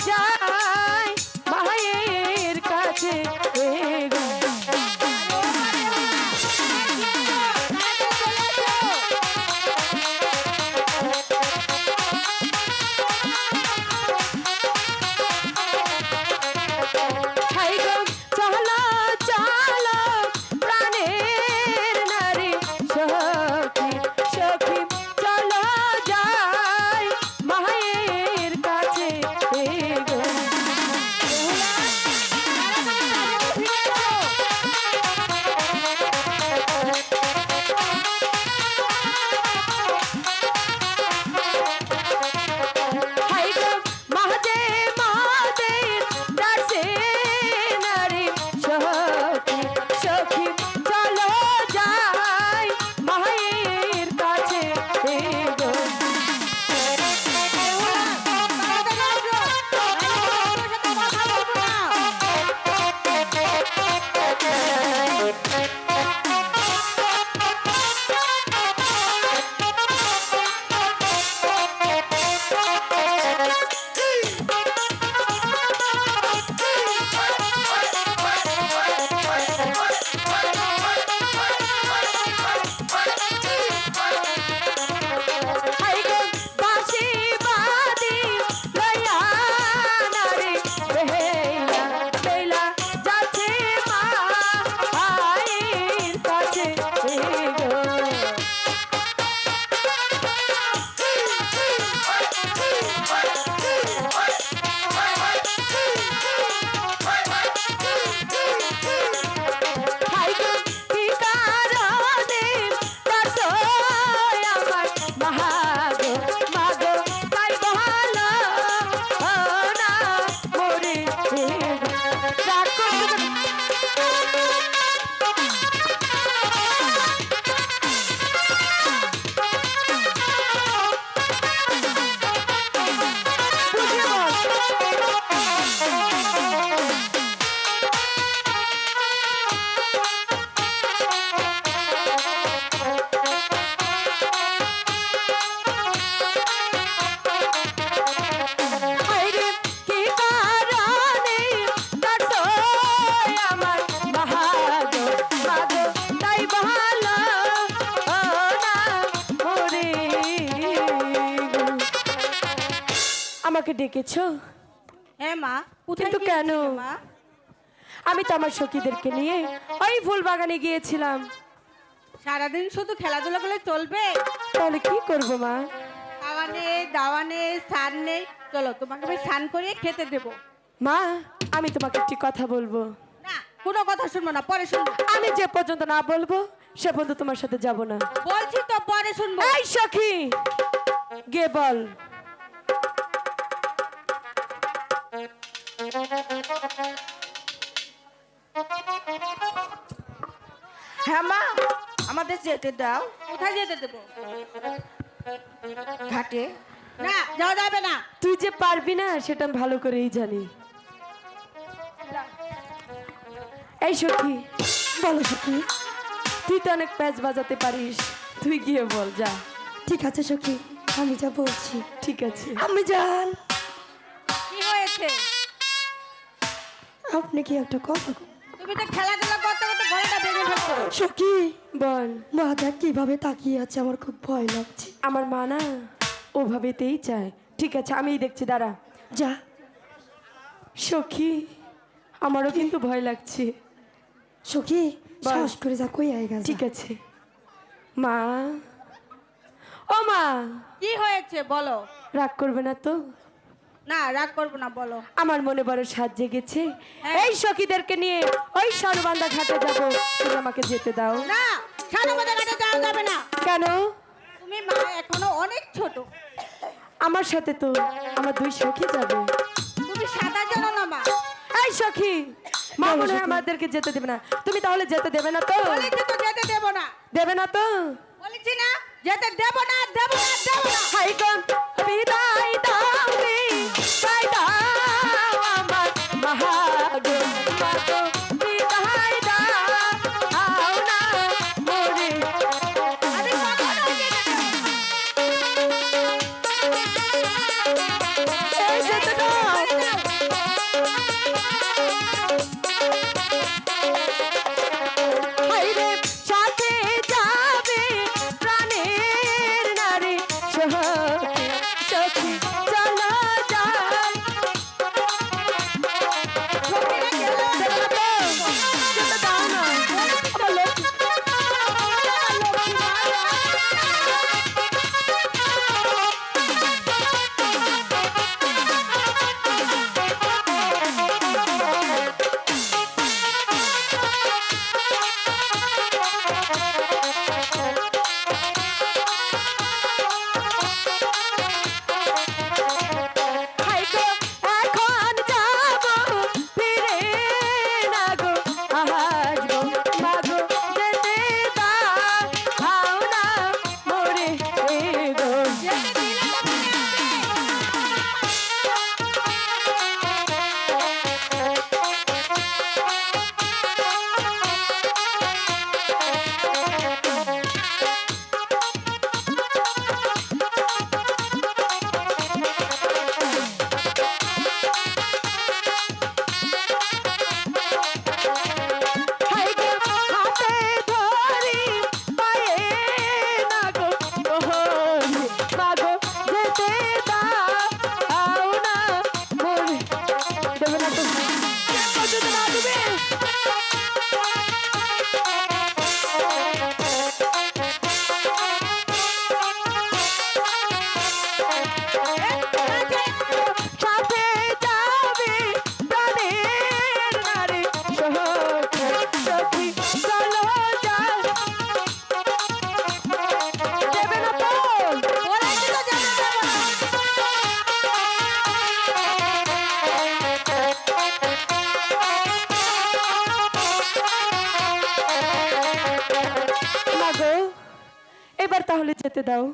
যাই মায়ের কাছে। এ গো হাই গো চলো চলো প্রাণের নারী সখী সখী, চলো যাই আমাকে ডেকেছো? হ্যাঁ মা, কোথায় কিন্তু কেন? গিয়েছিলে মা? আমি তো আমার সখীদেরকে নিয়ে ওই ফুল বাগানে গিয়েছিলাম। সারাদিন শুধু খেলাধুলা করলে চলবে? তাহলে কি করব মা? খাওয়া নেই, দাওয়া নেই, স্নান নেই। চলো তোমাকে আমি স্নান করিয়ে খেতে দেবো। মা, আমি তোমাকে একটি কথা বলবো। না, কোনো কথা শুনবো না, পরে শুনবো। আমি যে পর্যন্ত না বলবো সে পর্যন্ত তোমার সাথে যাব না। বলছি তো পরে শুনবো। এই সখী, গে বল। হ্যাঁ মা, আমাদের যেতে দাও কোথায় যেতে দেবো? ঘাটে। না, যাওয়া যাবে না। তুই যে পারবি না সেটা আমি ভালো করেই জানি। এই সখী, বলো সখী। তুই তো অনেক প্যাচ বাজাতে পারিস, তুই গিয়ে বল যা। ঠিক আছে সখী, আমি যা বলছি। ঠিক আছে। আমি জান, কি হয়েছে? আপনি কি একটা কথা তুমি তো খেলাধুলা করতে করতে ঘরেটা ভেঙে ফেলছো। সখী, বল। মা দেখ কিভাবে তাকিয়ে আছে, আমার খুব ভয় লাগছে। আমার মা না ওভাবেতেই চায়। ঠিক আছে, আমিই দেখছি, দাঁড়া। যা। সখী, আমারও কিন্তু ভয় লাগছে। সখী, বল। সাহস করে যা, কই আয় গেছে। ঠিক আছে। মা, ও মা, কি হয়েছে বলো? রাগ করবে না তো? না, রাগ করবো না, বলো। আমার মনে বড় সাজ জেগেছে। হ্যাঁ। এই সখীদেরকে নিয়ে ওই সরবান্দা ঘাটে যাবো, তুমি আমাকে যেতে দাও। না, সাদাবাদা ঘাটে যাওয়া যাবে না। কেন? তুমি মা এখনো অনেক ছোট। আমার সাথে তো আমার দুই সখী যাবে। তুমি সাদা জানো না মা। এই সখী, মা মনে হয় আমাদেরকে যেতে দেবে না। তুমি তাহলে যেতে দেবে না তো? বলেছি তো যেতে দেবো না। দেবে না তো? বলেছি না যেতে দেবো না, দেবো না, দেবো না। হাই গো, বিদায় দাও রে, বিদায় দাও আমার মহাগো, মাগো, বিদায় দাও না মোরে। আমি কখনো যেতে দেবো না। এই যেতে দাও। হাই রে, সাথে যাবে প্রাণের নারী সখী, সখী চলো যাই। যেতে দাও না। আমার লক্ষ্মী। হাই গো, এখন যাবো ফিরে না গো, আসবো মাগো, যেতে দাও না মোরে গো। হাই গো, হাতে ধরি পায়ে না গো, ওহরে মাগো, যেতে দাও না মোরে। দেবে না তো? যেতে না দেবে? সাথে যাবে প্রাণের নারী সখী, সখী চলো যাই। দেবে না তো? বলেছি তো যেতে দেবো না। মাগো, এবার তাহলে যেতে দাও।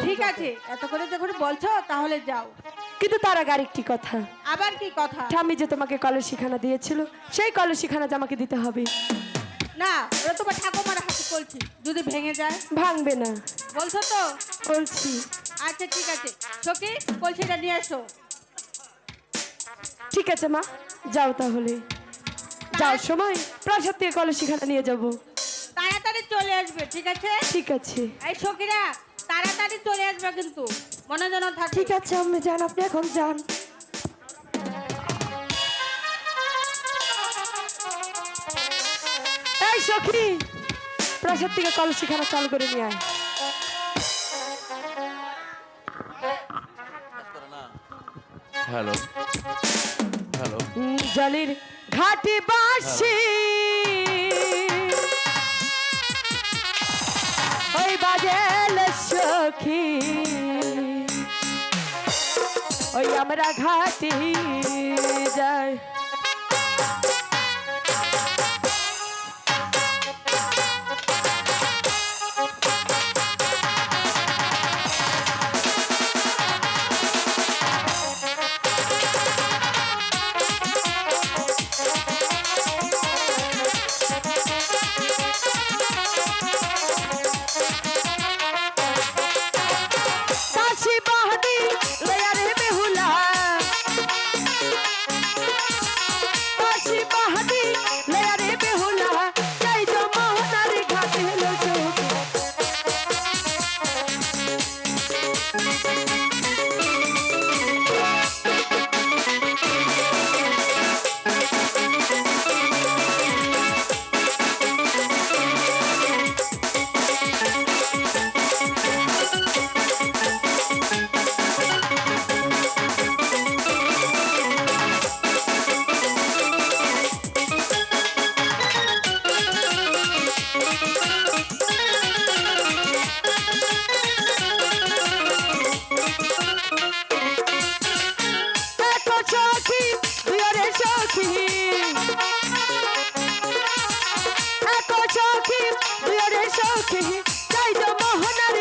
ঠিক আছে, এত করে যখন বলছো তাহলে যাও। কিন্তু তার আগে আরেকটি কথা। আবার কি কথা? ঠাম্মি যে তোমাকে কলসিখানা দিয়েছিল, সেই কলসিখানা যে আমাকে দিতে হবে। না, ওরা তোমার ঠাকুমার হাতে কলছি, যদি ভেঙে যায়। ভাঙবে না, বলছো তো? বলছি। আচ্ছা ঠিক আছে, সখী কলসিটা নিয়ে এসো। ঠিক আছে মা, যাও তাহলে। যাওয়ার সময় প্রাসাদ থেকে কলসিখানা নিয়ে যাব। তাড়াতাড়ি চলে আসবে, ঠিক আছে? ঠিক আছে এই সখীরা তাড়াতাড়ি চলে আসবে কিন্তু, মনে যেন থাকে। ঠিক আছে আম্মি যান, আপনি এখন যান। এই সখী, প্রাসাদ থেকে কলসিখানা চালু করে নিয়ে আয়। হ্যালো হ্যালো জলের ঘাটে বাসি ওই বাজেল সখী, ওই আমরা ঘাটি যাই। কাশি বাহাদি লয়া রে বেহুলা, কাশি বাহাদি লয়া রে বেহুলা, যাই তো মোহনার ঘাটে হলো সখী। এত সখী তুই রে সখী, এত সখী তুই রে সখী, যাই তো মোহনার